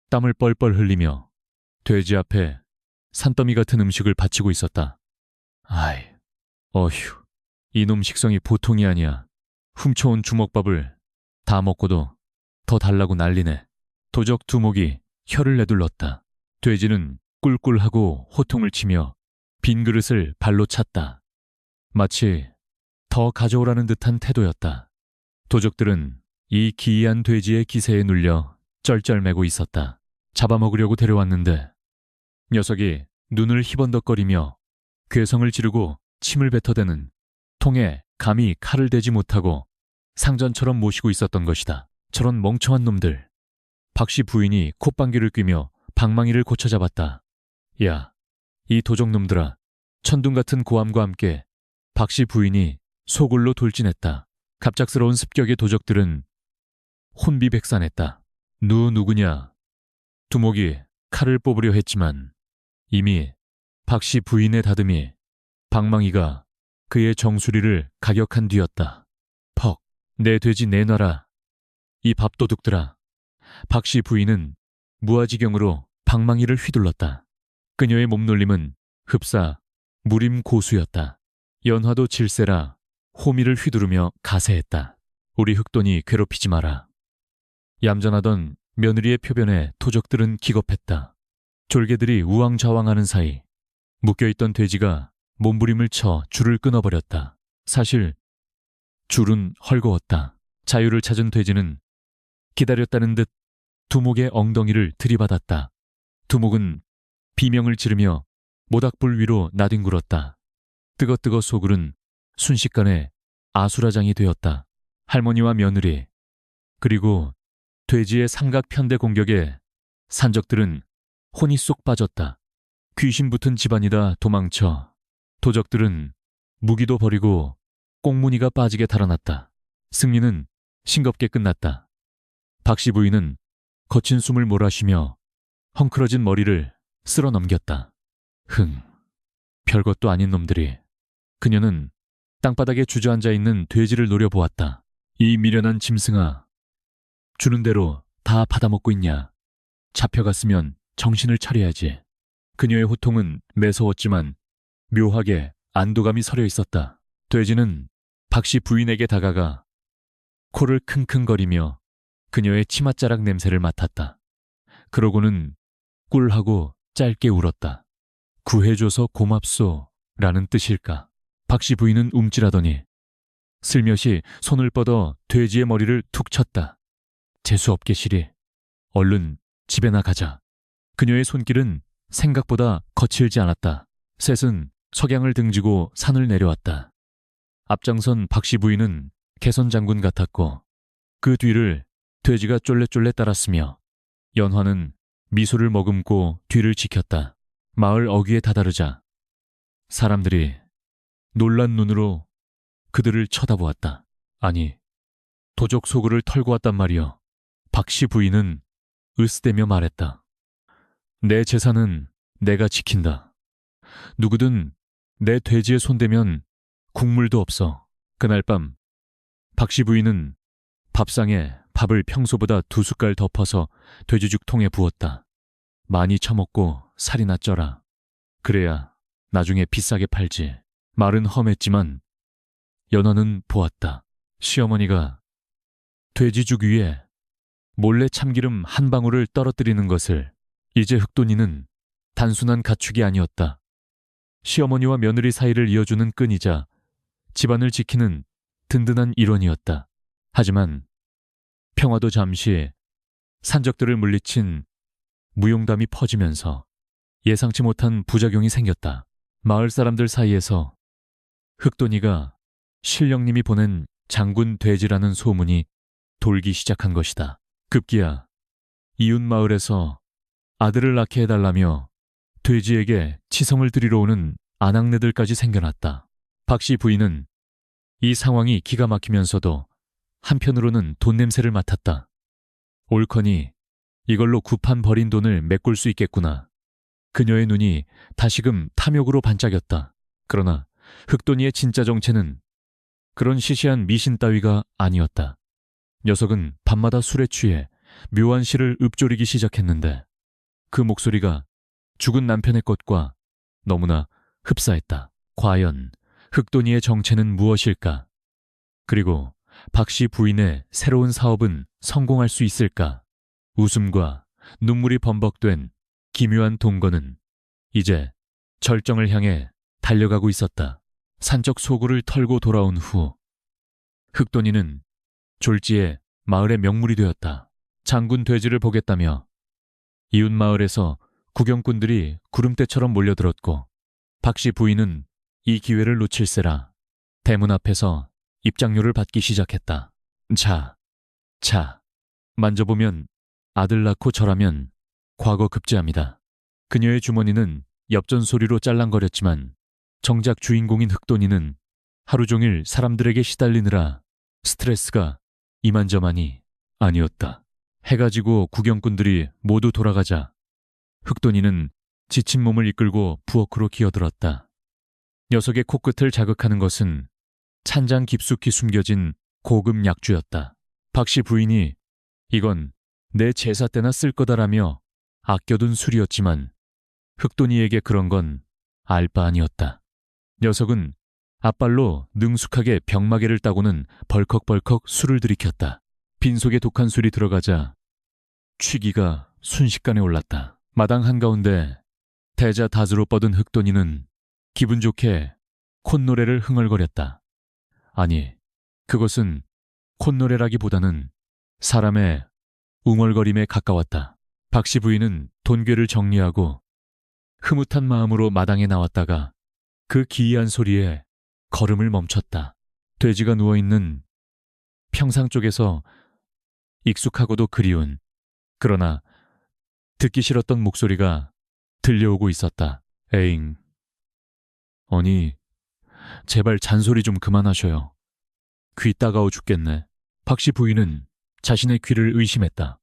땀을 뻘뻘 흘리며 돼지 앞에 산더미 같은 음식을 바치고 있었다. 아이, 어휴, 이놈 식성이 보통이 아니야. 훔쳐온 주먹밥을 다 먹고도 더 달라고 난리네. 도적 두목이 혀를 내둘렀다. 돼지는 꿀꿀하고 호통을 치며 빈 그릇을 발로 찼다. 마치 더 가져오라는 듯한 태도였다. 도적들은 이 기이한 돼지의 기세에 눌려 쩔쩔매고 있었다. 잡아먹으려고 데려왔는데 녀석이 눈을 희번덕거리며 괴성을 지르고 침을 뱉어대는 통에 감히 칼을 대지 못하고 상전처럼 모시고 있었던 것이다. 저런 멍청한 놈들. 박씨 부인이 콧방귀를 뀌며 방망이를 고쳐잡았다. 야, 이 도적놈들아. 천둥 같은 고함과 함께 박씨 부인이 소굴로 돌진했다. 갑작스러운 습격의 도적들은 혼비백산했다. 누구냐? 두목이 칼을 뽑으려 했지만 이미 박씨 부인의 다듬이 방망이가 그의 정수리를 가격한 뒤였다. 퍽, 내 돼지 내놔라. 이 밥도둑들아. 박씨 부인은 무아지경으로 방망이를 휘둘렀다. 그녀의 몸놀림은 흡사 무림고수였다. 연화도 질세라 호미를 휘두르며 가세했다. 우리 흑돈이 괴롭히지 마라. 얌전하던 며느리의 표변에 도적들은 기겁했다. 졸개들이 우왕좌왕하는 사이 묶여있던 돼지가 몸부림을 쳐 줄을 끊어버렸다. 사실 줄은 헐거웠다. 자유를 찾은 돼지는 기다렸다는 듯 두목의 엉덩이를 들이받았다. 두목은 비명을 지르며 모닥불 위로 나뒹굴었다. 뜨거뜨거 소굴은 순식간에 아수라장이 되었다. 할머니와 며느리 그리고 돼지의 삼각편대 공격에 산적들은 혼이 쏙 빠졌다. 귀신 붙은 집안이다 도망쳐. 도적들은 무기도 버리고 꽁무니가 빠지게 달아났다. 승리는 싱겁게 끝났다. 박씨 부인은 거친 숨을 몰아쉬며 헝클어진 머리를 쓸어 넘겼다. 별것도 아닌 놈들이. 그녀는 땅바닥에 주저앉아 있는 돼지를 노려보았다. 이 미련한 짐승아. 주는 대로 다 받아먹고 있냐. 잡혀갔으면 정신을 차려야지. 그녀의 호통은 매서웠지만 묘하게 안도감이 서려 있었다. 돼지는 박씨 부인에게 다가가 코를 킁킁거리며 그녀의 치맛자락 냄새를 맡았다. 그러고는 꿀하고 짧게 울었다. 구해줘서 고맙소 라는 뜻일까. 박씨 부인은 움찔하더니 슬며시 손을 뻗어 돼지의 머리를 툭 쳤다. 재수없게 시리. 얼른 집에나 가자. 그녀의 손길은 생각보다 거칠지 않았다. 셋은 석양을 등지고 산을 내려왔다. 앞장선 박씨 부인은 개선 장군 같았고 그 뒤를 돼지가 쫄래쫄래 따랐으며 연화는 미소를 머금고 뒤를 지켰다. 마을 어귀에 다다르자 사람들이 놀란 눈으로 그들을 쳐다보았다. 아니, 도적 소굴을 털고 왔단 말이여. 박씨 부인은 으스대며 말했다. 내 재산은 내가 지킨다. 누구든 내 돼지에 손대면 국물도 없어. 그날 밤 박씨 부인은 밥상에 밥을 평소보다 2숟갈 덮어서 돼지죽통에 부었다. 많이 처먹고 살이나 쪄라. 그래야 나중에 비싸게 팔지. 말은 험했지만 연화는 보았다. 시어머니가 돼지죽 위에 몰래 참기름 한 방울을 떨어뜨리는 것을. 이제 흑돈이는 단순한 가축이 아니었다. 시어머니와 며느리 사이를 이어주는 끈이자 집안을 지키는 든든한 일원이었다. 하지만 평화도 잠시 산적들을 물리친 무용담이 퍼지면서 예상치 못한 부작용이 생겼다. 마을 사람들 사이에서 흑돈이가 신령님이 보낸 장군 돼지라는 소문이 돌기 시작한 것이다. 급기야 이웃 마을에서 아들을 낳게 해달라며 돼지에게 치성을 드리러 오는 아낙네들까지 생겨났다. 박씨 부인은 이 상황이 기가 막히면서도 한편으로는 돈 냄새를 맡았다. 옳거니 이걸로 구판 버린 돈을 메꿀 수 있겠구나. 그녀의 눈이 다시금 탐욕으로 반짝였다. 그러나 흑돈이의 진짜 정체는 그런 시시한 미신 따위가 아니었다. 녀석은 밤마다 술에 취해 묘한 시를 읊조리기 시작했는데 그 목소리가 죽은 남편의 것과 너무나 흡사했다. 과연 흑돈이의 정체는 무엇일까? 그리고 박씨 부인의 새로운 사업은 성공할 수 있을까? 웃음과 눈물이 범벅된 기묘한 동거는 이제 절정을 향해 달려가고 있었다. 산적 소굴을 털고 돌아온 후 흑돈이는 졸지에 마을의 명물이 되었다. 장군 돼지를 보겠다며 이웃 마을에서 구경꾼들이 구름대처럼 몰려들었고 박씨 부인은 이 기회를 놓칠세라 대문 앞에서 입장료를 받기 시작했다. 자, 만져보면 아들 낳고 절하면 과거 급제합니다. 그녀의 주머니는 엽전 소리로 짤랑거렸지만 정작 주인공인 흑돈이는 하루 종일 사람들에게 시달리느라 스트레스가 이만저만이 아니었다. 해가 지고 구경꾼들이 모두 돌아가자 흑돈이는 지친 몸을 이끌고 부엌으로 기어들었다. 녀석의 코끝을 자극하는 것은 찬장 깊숙이 숨겨진 고급 약주였다. 박씨 부인이 이건 내 제사 때나 쓸 거다라며 아껴둔 술이었지만 흑돈이에게 그런 건 알 바 아니었다. 녀석은 앞발로 능숙하게 병마개를 따고는 벌컥벌컥 술을 들이켰다. 빈속에 독한 술이 들어가자 취기가 순식간에 올랐다. 마당 한가운데 대자다주로 뻗은 흑돈이는 기분 좋게 콧노래를 흥얼거렸다. 아니, 그것은 콧노래라기보다는 사람의 웅얼거림에 가까웠다. 박씨 부인은 돈괴를 정리하고 흐뭇한 마음으로 마당에 나왔다가 그 기이한 소리에 걸음을 멈췄다. 돼지가 누워있는 평상 쪽에서 익숙하고도 그리운 그러나 듣기 싫었던 목소리가 들려오고 있었다. 에잉. 어니, 제발 잔소리 좀 그만하셔요. 귀 따가워 죽겠네. 박씨 부인은 자신의 귀를 의심했다.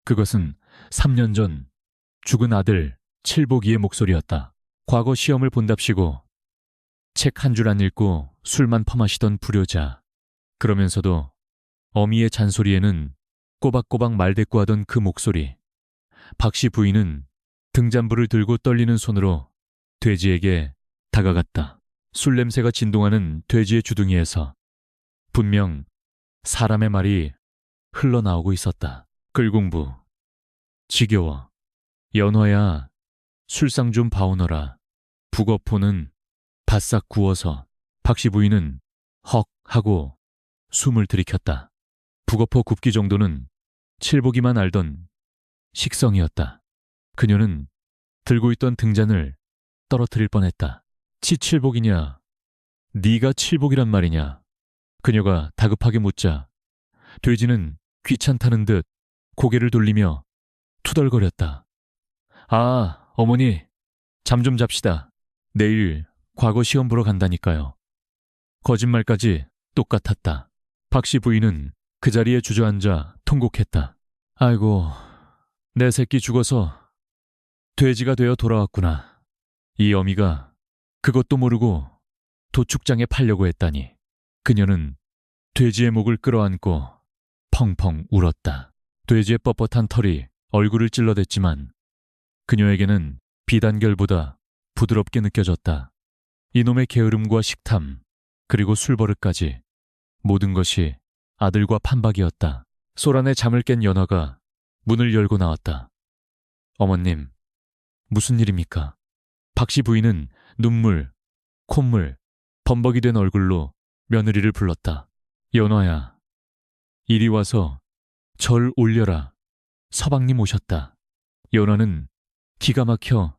그것은 3년 전 죽은 아들 칠복이의 목소리였다. 과거 시험을 본답시고 책 한 줄 안 읽고 술만 퍼마시던 불효자. 그러면서도 어미의 잔소리에는 꼬박꼬박 말대꾸하던 그 목소리. 박씨 부인은 등잔불을 들고 떨리는 손으로 돼지에게 다가갔다. 술 냄새가 진동하는 돼지의 주둥이에서 분명 사람의 말이 흘러나오고 있었다. 끌공부, 지겨워, 연화야 술상 좀 봐오너라. 북어포는 바싹 구워서. 박씨 부인은 헉 하고 숨을 들이켰다. 북어포 굽기 정도는 칠복이만 알던 식성이었다. 그녀는 들고 있던 등잔을 떨어뜨릴 뻔했다. 칠복이냐? 네가 칠복이란 말이냐? 그녀가 다급하게 묻자 돼지는 귀찮다는 듯 고개를 돌리며 투덜거렸다. 아, 어머니, 잠 좀 잡시다. 내일 과거 시험 보러 간다니까요. 거짓말까지 똑같았다. 박씨 부인은 그 자리에 주저앉아 통곡했다. 아이고, 내 새끼 죽어서 돼지가 되어 돌아왔구나. 이 어미가 그것도 모르고 도축장에 팔려고 했다니. 그녀는 돼지의 목을 끌어안고 펑펑 울었다. 돼지의 뻣뻣한 털이 얼굴을 찔러댔지만 그녀에게는 비단결보다 부드럽게 느껴졌다. 이놈의 게으름과 식탐, 그리고 술버릇까지 모든 것이 아들과 판박이었다. 소란에 잠을 깬 연화가 문을 열고 나왔다. 어머님, 무슨 일입니까? 박씨 부인은 눈물, 콧물, 범벅이 된 얼굴로 며느리를 불렀다. 연화야, 이리 와서 절 올려라. 서방님 오셨다. 연화는 기가 막혀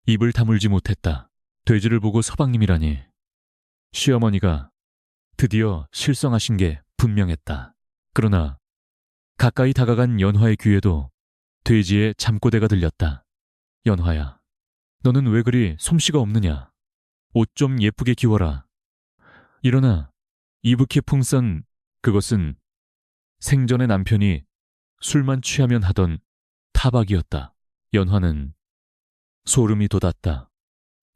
입을 다물지 못했다. 돼지를 보고 서방님이라니. 시어머니가 드디어 실성하신 게 분명했다. 그러나 가까이 다가간 연화의 귀에도 돼지의 잠꼬대가 들렸다. 연화야, 너는 왜 그리 솜씨가 없느냐? 옷 좀 예쁘게 기워라. 일어나. 이북히 풍선, 그것은 생전에 남편이 술만 취하면 하던 타박이었다. 연화는 소름이 돋았다.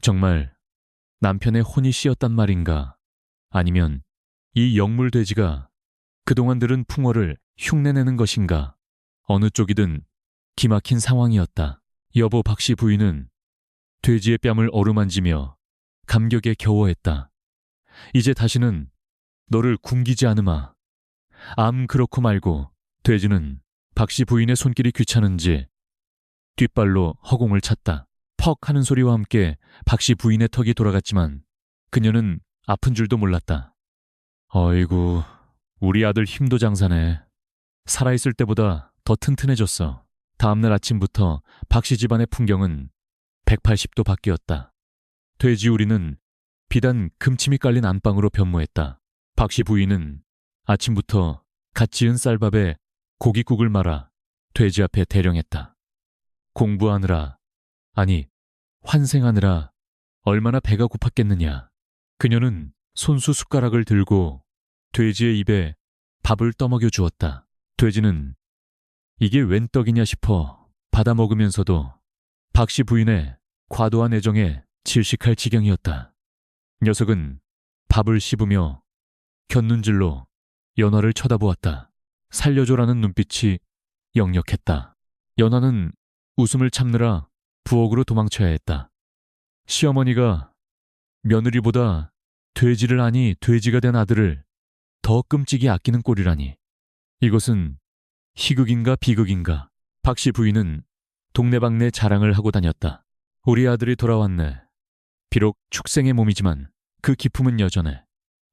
정말 남편의 혼이 씌었단 말인가? 아니면 이 영물돼지가 그동안 들은 풍어를 흉내내는 것인가? 어느 쪽이든 기막힌 상황이었다. 여보 박씨 부인은 돼지의 뺨을 어루만지며 감격에 겨워했다. 이제 다시는 너를 굶기지 않으마. 암 그렇고 말고. 돼지는 박씨 부인의 손길이 귀찮은지 뒷발로 허공을 찼다. 퍽 하는 소리와 함께 박씨 부인의 턱이 돌아갔지만 그녀는 아픈 줄도 몰랐다. 어이구, 우리 아들 힘도 장사네. 살아있을 때보다 더 튼튼해졌어. 다음날 아침부터 박씨 집안의 풍경은 180도 바뀌었다. 돼지우리는 비단 금침이 깔린 안방으로 변모했다. 박씨 부인은 아침부터 갓 지은 쌀밥에 고깃국을 말아 돼지 앞에 대령했다. 공부하느라, 아니 환생하느라 얼마나 배가 고팠겠느냐. 그녀는 손수 숟가락을 들고 돼지의 입에 밥을 떠먹여 주었다. 돼지는 이게 웬 떡이냐 싶어 받아 먹으면서도 박씨 부인의 과도한 애정에 질식할 지경이었다. 녀석은 밥을 씹으며 곁눈질로 연화를 쳐다보았다. 살려줘라는 눈빛이 역력했다. 연화는 웃음을 참느라 부엌으로 도망쳐야 했다. 시어머니가 며느리보다 돼지를 아니 돼지가 된 아들을 더 끔찍이 아끼는 꼴이라니. 이것은 희극인가 비극인가. 박씨 부인은 동네방네 자랑을 하고 다녔다. 우리 아들이 돌아왔네. 비록 축생의 몸이지만 그 기품은 여전해.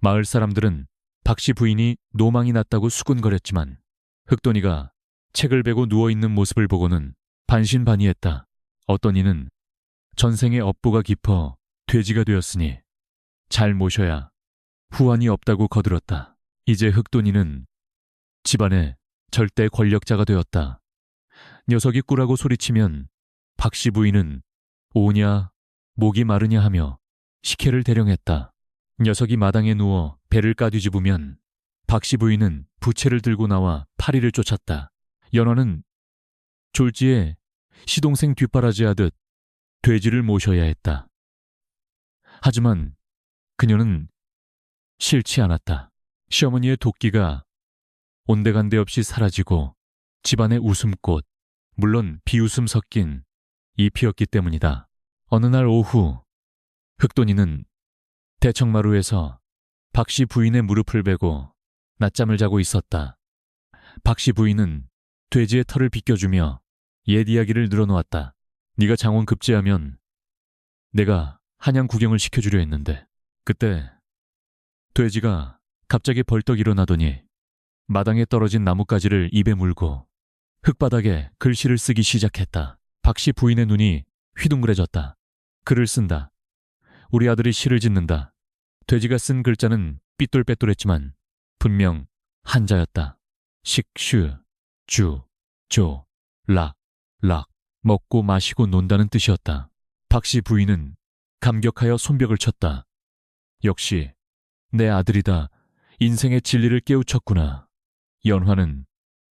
마을 사람들은 박씨 부인이 노망이 났다고 수군거렸지만 흑돈이가 책을 베고 누워있는 모습을 보고는 반신반의했다. 어떤 이는 전생의 업보가 깊어 돼지가 되었으니 잘 모셔야 후환이 없다고 거들었다. 이제 흑돈이는 집안의 절대 권력자가 되었다. 녀석이 꾸라고 소리치면 박씨 부인은 오냐 목이 마르냐 하며 식혜를 대령했다. 녀석이 마당에 누워 배를 까뒤집으면 박씨 부인은 부채를 들고 나와 파리를 쫓았다. 연화는 졸지에 시동생 뒷바라지하듯 돼지를 모셔야 했다. 하지만 그녀는 싫지 않았다. 시어머니의 도끼가 온데간데 없이 사라지고 집안의 웃음꽃, 물론 비웃음 섞인 잎이었기 때문이다. 어느 날 오후 흑돈이는 대청마루에서 박씨 부인의 무릎을 베고 낮잠을 자고 있었다. 박씨 부인은 돼지의 털을 빗겨주며 옛 이야기를 늘어놓았다. 네가 장원 급제하면 내가 한양 구경을 시켜주려 했는데 그때 돼지가 갑자기 벌떡 일어나더니 마당에 떨어진 나뭇가지를 입에 물고 흙바닥에 글씨를 쓰기 시작했다. 박씨 부인의 눈이 휘둥그레졌다. 글을 쓴다. 우리 아들이 시를 짓는다. 돼지가 쓴 글자는 삐뚤빼뚤했지만 분명 한자였다. 식슈, 주, 조, 락, 락, 먹고 마시고 논다는 뜻이었다. 박씨 부인은 감격하여 손뼉을 쳤다. 역시 내 아들이다. 인생의 진리를 깨우쳤구나. 연화는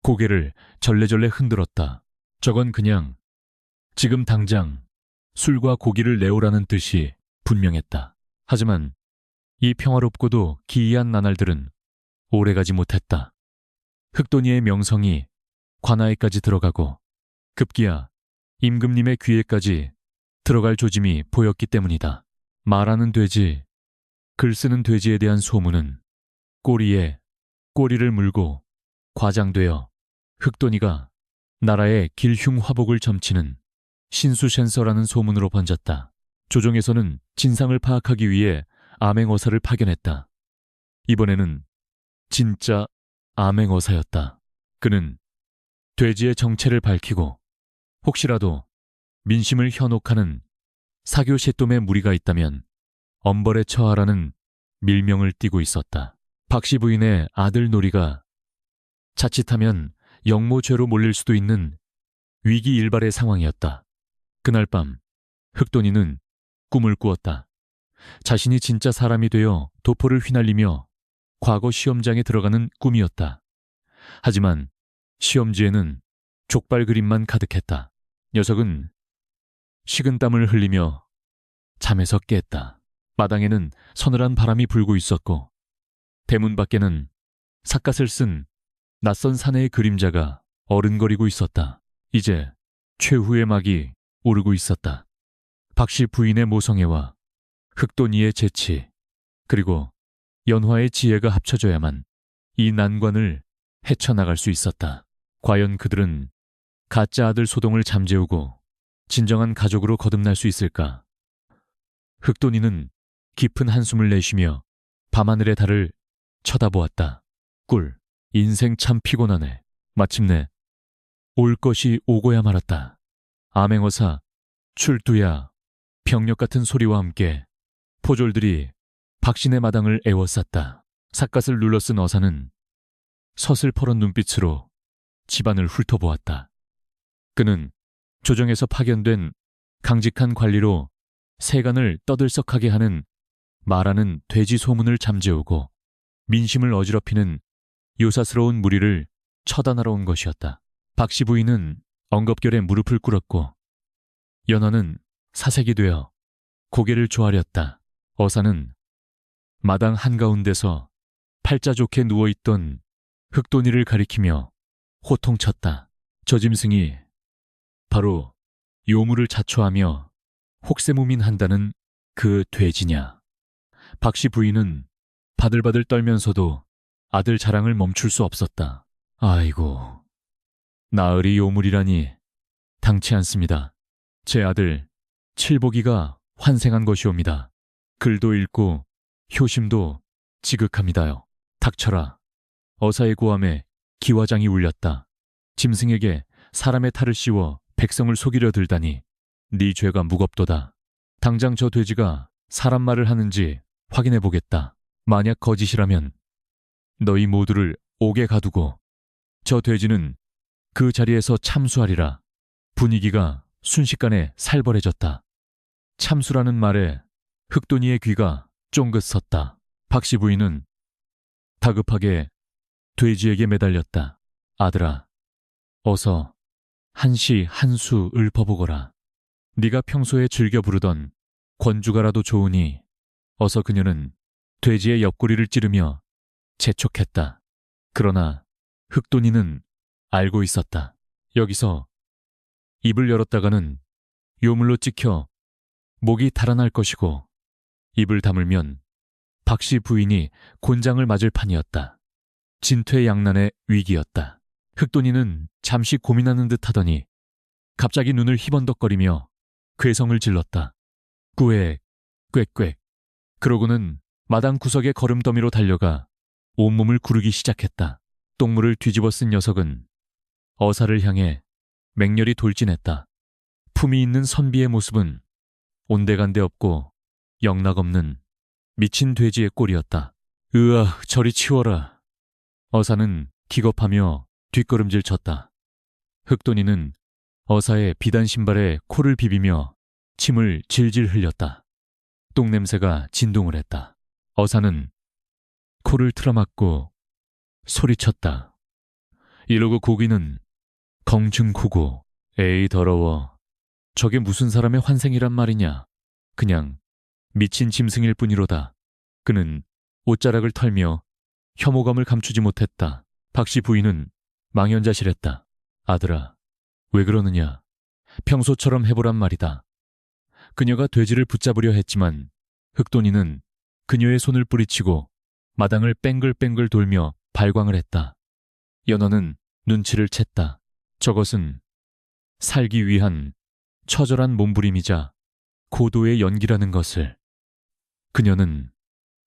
고개를 절레절레 흔들었다. 저건 그냥 지금 당장 술과 고기를 내오라는 뜻이 분명했다. 하지만 이 평화롭고도 기이한 나날들은 오래가지 못했다. 흑돈이의 명성이 관아에까지 들어가고 급기야 임금님의 귀에까지 들어갈 조짐이 보였기 때문이다. 말하는 돼지, 글 쓰는 돼지에 대한 소문은 꼬리에 꼬리를 물고 과장되어 흑돈이가 나라의 길흉화복을 점치는 신수셴서라는 소문으로 번졌다. 조정에서는 진상을 파악하기 위해 암행어사를 파견했다. 이번에는 진짜 암행어사였다. 그는 돼지의 정체를 밝히고 혹시라도 민심을 현혹하는 사교시돔의 무리가 있다면 엄벌에 처하라는 밀명을 띠고 있었다. 박씨 부인의 아들 놀이가 자칫하면 영모죄로 몰릴 수도 있는 위기일발의 상황이었다. 그날 밤 흑돈이는 꿈을 꾸었다. 자신이 진짜 사람이 되어 도포를 휘날리며 과거 시험장에 들어가는 꿈이었다. 하지만 시험지에는 족발 그림만 가득했다. 녀석은 식은땀을 흘리며 잠에서 깼다. 마당에는 서늘한 바람이 불고 있었고 대문 밖에는 삿갓을 쓴 낯선 사내의 그림자가 어른거리고 있었다. 이제 최후의 막이 오르고 있었다. 박씨 부인의 모성애와 흑돈이의 재치 그리고 연화의 지혜가 합쳐져야만 이 난관을 헤쳐나갈 수 있었다. 과연 그들은 가짜 아들 소동을 잠재우고 진정한 가족으로 거듭날 수 있을까? 흑돈이는 깊은 한숨을 내쉬며 밤하늘의 달을 쳐다보았다. 꿀, 인생 참 피곤하네. 마침내 올 것이 오고야 말았다. 암행어사, 출두야, 병력 같은 소리와 함께 포졸들이 박신의 마당을 에워쌌다. 삿갓을 눌러쓴 어사는 서슬퍼런 눈빛으로 집안을 훑어보았다. 그는 조정에서 파견된 강직한 관리로 세간을 떠들썩하게 하는 말하는 돼지 소문을 잠재우고 민심을 어지럽히는 요사스러운 무리를 처단하러 온 것이었다. 박씨 부인은 엉겁결에 무릎을 꿇었고 연화는 사색이 되어 고개를 조아렸다. 어사는 마당 한가운데서 팔자 좋게 누워있던 흑돈이를 가리키며 호통쳤다. 저 짐승이 바로 요물을 자초하며 혹세무민한다는 그 돼지냐. 박씨 부인은 바들바들 떨면서도 아들 자랑을 멈출 수 없었다. 아이고, 나으리 요물이라니 당치 않습니다. 제 아들 칠복이가 환생한 것이옵니다. 글도 읽고 효심도 지극합니다요. 닥쳐라. 어사의 고함에 기와장이 울렸다. 짐승에게 사람의 탈을 씌워 백성을 속이려 들다니 네 죄가 무겁도다. 당장 저 돼지가 사람 말을 하는지 확인해 보겠다. 만약 거짓이라면 너희 모두를 옥에 가두고 저 돼지는 그 자리에서 참수하리라. 분위기가 순식간에 살벌해졌다. 참수라는 말에 흑돈이의 귀가 쫑긋 섰다. 박씨 부인은 다급하게 돼지에게 매달렸다. 아들아, 어서 한시 한수 읊어보거라. 네가 평소에 즐겨 부르던 권주가라도 좋으니 어서. 그녀는 돼지의 옆구리를 찌르며 재촉했다. 그러나 흑돈이는 알고 있었다. 여기서 입을 열었다가는 요물로 찍혀 목이 달아날 것이고 입을 다물면 박씨 부인이 곤장을 맞을 판이었다. 진퇴양난의 위기였다. 흑돈이는 잠시 고민하는 듯 하더니 갑자기 눈을 희번덕거리며 괴성을 질렀다. 꾸액, 꽥꽥. 그러고는 마당 구석의 거름더미로 달려가 온몸을 구르기 시작했다. 똥물을 뒤집어 쓴 녀석은 어사를 향해 맹렬히 돌진했다. 품이 있는 선비의 모습은 온데간데 없고 영락없는 미친 돼지의 꼴이었다. 으아, 저리 치워라. 어사는 기겁하며 뒷걸음질 쳤다. 흑돈이는 어사의 비단 신발에 코를 비비며 침을 질질 흘렸다. 똥냄새가 진동을 했다. 어사는 코를 틀어막고 소리쳤다. 이러고 고기는 검증코고 에이 더러워. 저게 무슨 사람의 환생이란 말이냐. 그냥 미친 짐승일 뿐이로다. 그는 옷자락을 털며 혐오감을 감추지 못했다. 박씨 부인은 망연자실했다. 아들아, 왜 그러느냐. 평소처럼 해보란 말이다. 그녀가 돼지를 붙잡으려 했지만 흑돈이는 그녀의 손을 뿌리치고 마당을 뺑글뺑글 돌며 발광을 했다. 연화는 눈치를 챘다. 저것은 살기 위한 처절한 몸부림이자 고도의 연기라는 것을. 그녀는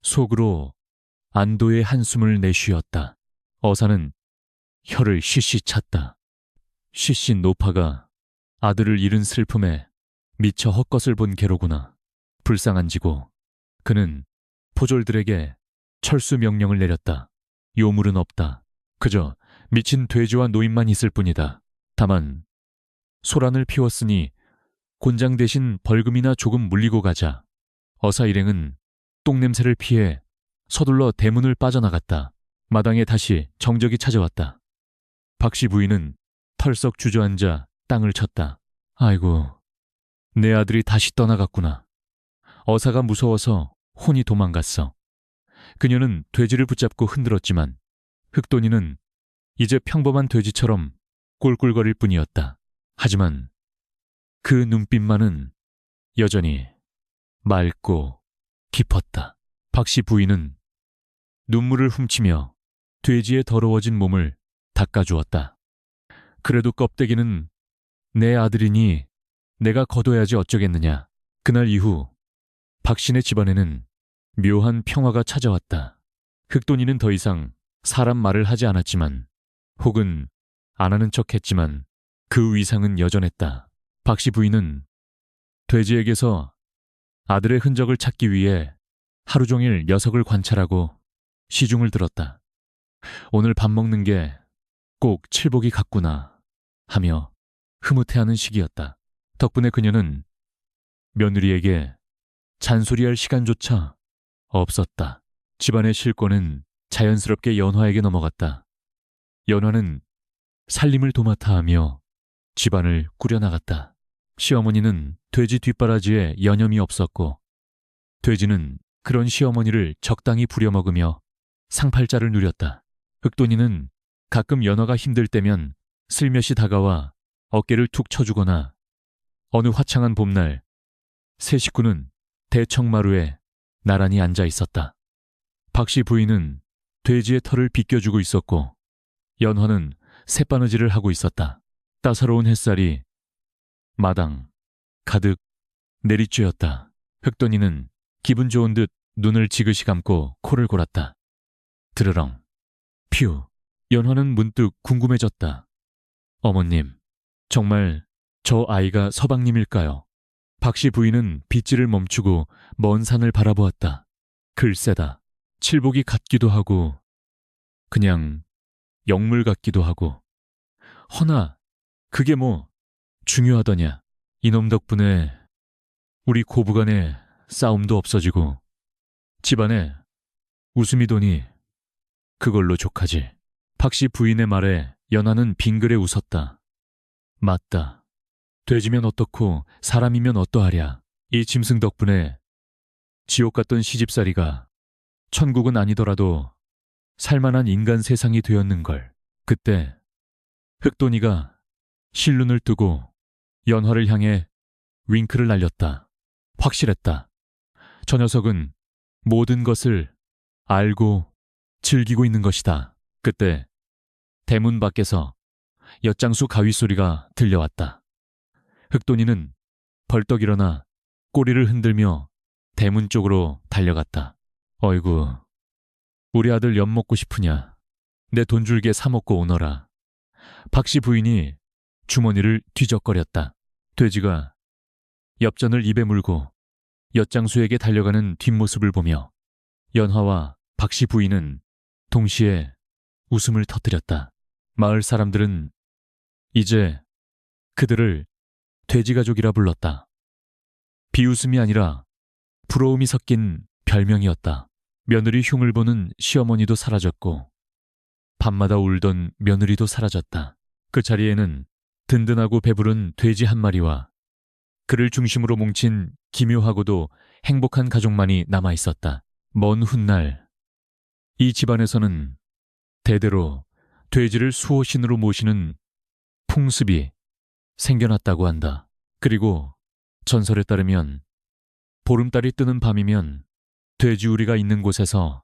속으로 안도의 한숨을 내쉬었다. 어사는 혀를 쉬쉬 찼다. 쉬쉬 노파가 아들을 잃은 슬픔에 미처 헛것을 본 괴로구나. 불쌍한지고 그는 포졸들에게 철수 명령을 내렸다. 요물은 없다. 그저 미친 돼지와 노인만 있을 뿐이다. 다만 소란을 피웠으니 곤장 대신 벌금이나 조금 물리고 가자. 어사 일행은 똥냄새를 피해 서둘러 대문을 빠져나갔다. 마당에 다시 정적이 찾아왔다. 박씨 부인은 털썩 주저앉아 땅을 쳤다. 아이고, 내 아들이 다시 떠나갔구나. 어사가 무서워서 혼이 도망갔어. 그녀는 돼지를 붙잡고 흔들었지만 흑돈이는 이제 평범한 돼지처럼 꿀꿀거릴 뿐이었다. 하지만 그 눈빛만은 여전히 맑고 깊었다. 박씨 부인은 눈물을 훔치며 돼지의 더러워진 몸을 닦아주었다. 그래도 껍데기는 내 아들이니 내가 걷어야지 어쩌겠느냐. 그날 이후 박씨네 집안에는 묘한 평화가 찾아왔다. 흑돈이는 더 이상 사람 말을 하지 않았지만 혹은 안 하는 척했지만 그 위상은 여전했다. 박씨 부인은 돼지에게서 아들의 흔적을 찾기 위해 하루 종일 녀석을 관찰하고 시중을 들었다. 오늘 밥 먹는 게 꼭 칠복이 같구나 하며 흐뭇해하는 시기였다. 덕분에 그녀는 며느리에게 잔소리할 시간조차 없었다. 집안의 실권은 자연스럽게 연화에게 넘어갔다. 연화는 살림을 도맡아 하며 집안을 꾸려나갔다. 시어머니는 돼지 뒷바라지에 여념이 없었고 돼지는 그런 시어머니를 적당히 부려먹으며 상팔자를 누렸다. 흑돈이는 가끔 연화가 힘들 때면 슬며시 다가와 어깨를 툭 쳐주거나 어느 화창한 봄날 세 식구는 대청마루에 나란히 앉아 있었다. 박씨 부인은 돼지의 털을 빗겨주고 있었고 연화는 새바느질을 하고 있었다. 따사로운 햇살이 마당 가득 내리쬐었다. 흑돈이는 기분 좋은 듯 눈을 지그시 감고 코를 골았다. 드르렁. 퓨. 연화는 문득 궁금해졌다. 어머님, 정말 저 아이가 서방님일까요? 박씨 부인은 빗질을 멈추고 먼 산을 바라보았다. 글쎄다. 칠복이 같기도 하고 그냥 영물 같기도 하고. 허나 그게 뭐 중요하더냐. 이놈 덕분에 우리 고부간에 싸움도 없어지고 집안에 웃음이 도니 그걸로 족하지. 박씨 부인의 말에 연하는 빙그레 웃었다. 맞다. 돼지면 어떻고 사람이면 어떠하랴. 이 짐승 덕분에 지옥 같던 시집살이가 천국은 아니더라도 살만한 인간 세상이 되었는걸. 그때 흑돈이가 실눈을 뜨고 연화를 향해 윙크를 날렸다. 확실했다. 저 녀석은 모든 것을 알고 즐기고 있는 것이다. 그때 대문 밖에서 엿장수 가위 소리가 들려왔다. 흑돈이는 벌떡 일어나 꼬리를 흔들며 대문 쪽으로 달려갔다. 어이구, 우리 아들 엿 먹고 싶으냐. 내 돈 줄게 사 먹고 오너라. 박씨 부인이 주머니를 뒤적거렸다. 돼지가 엽전을 입에 물고 엿장수에게 달려가는 뒷모습을 보며 연화와 박씨 부인은 동시에 웃음을 터뜨렸다. 마을 사람들은 이제 그들을 돼지가족이라 불렀다. 비웃음이 아니라 부러움이 섞인 별명이었다. 며느리 흉을 보는 시어머니도 사라졌고 밤마다 울던 며느리도 사라졌다. 그 자리에는 든든하고 배부른 돼지 한 마리와 그를 중심으로 뭉친 기묘하고도 행복한 가족만이 남아 있었다. 먼 훗날 이 집안에서는 대대로 돼지를 수호신으로 모시는 풍습이 생겨났다고 한다. 그리고 전설에 따르면 보름달이 뜨는 밤이면 돼지우리가 있는 곳에서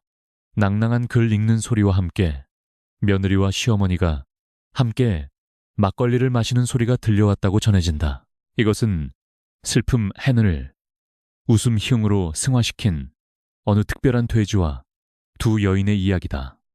낭낭한 글 읽는 소리와 함께 며느리와 시어머니가 함께 막걸리를 마시는 소리가 들려왔다고 전해진다. 이것은 슬픔 해늘, 웃음 희응으로 승화시킨 어느 특별한 돼지와 두 여인의 이야기다.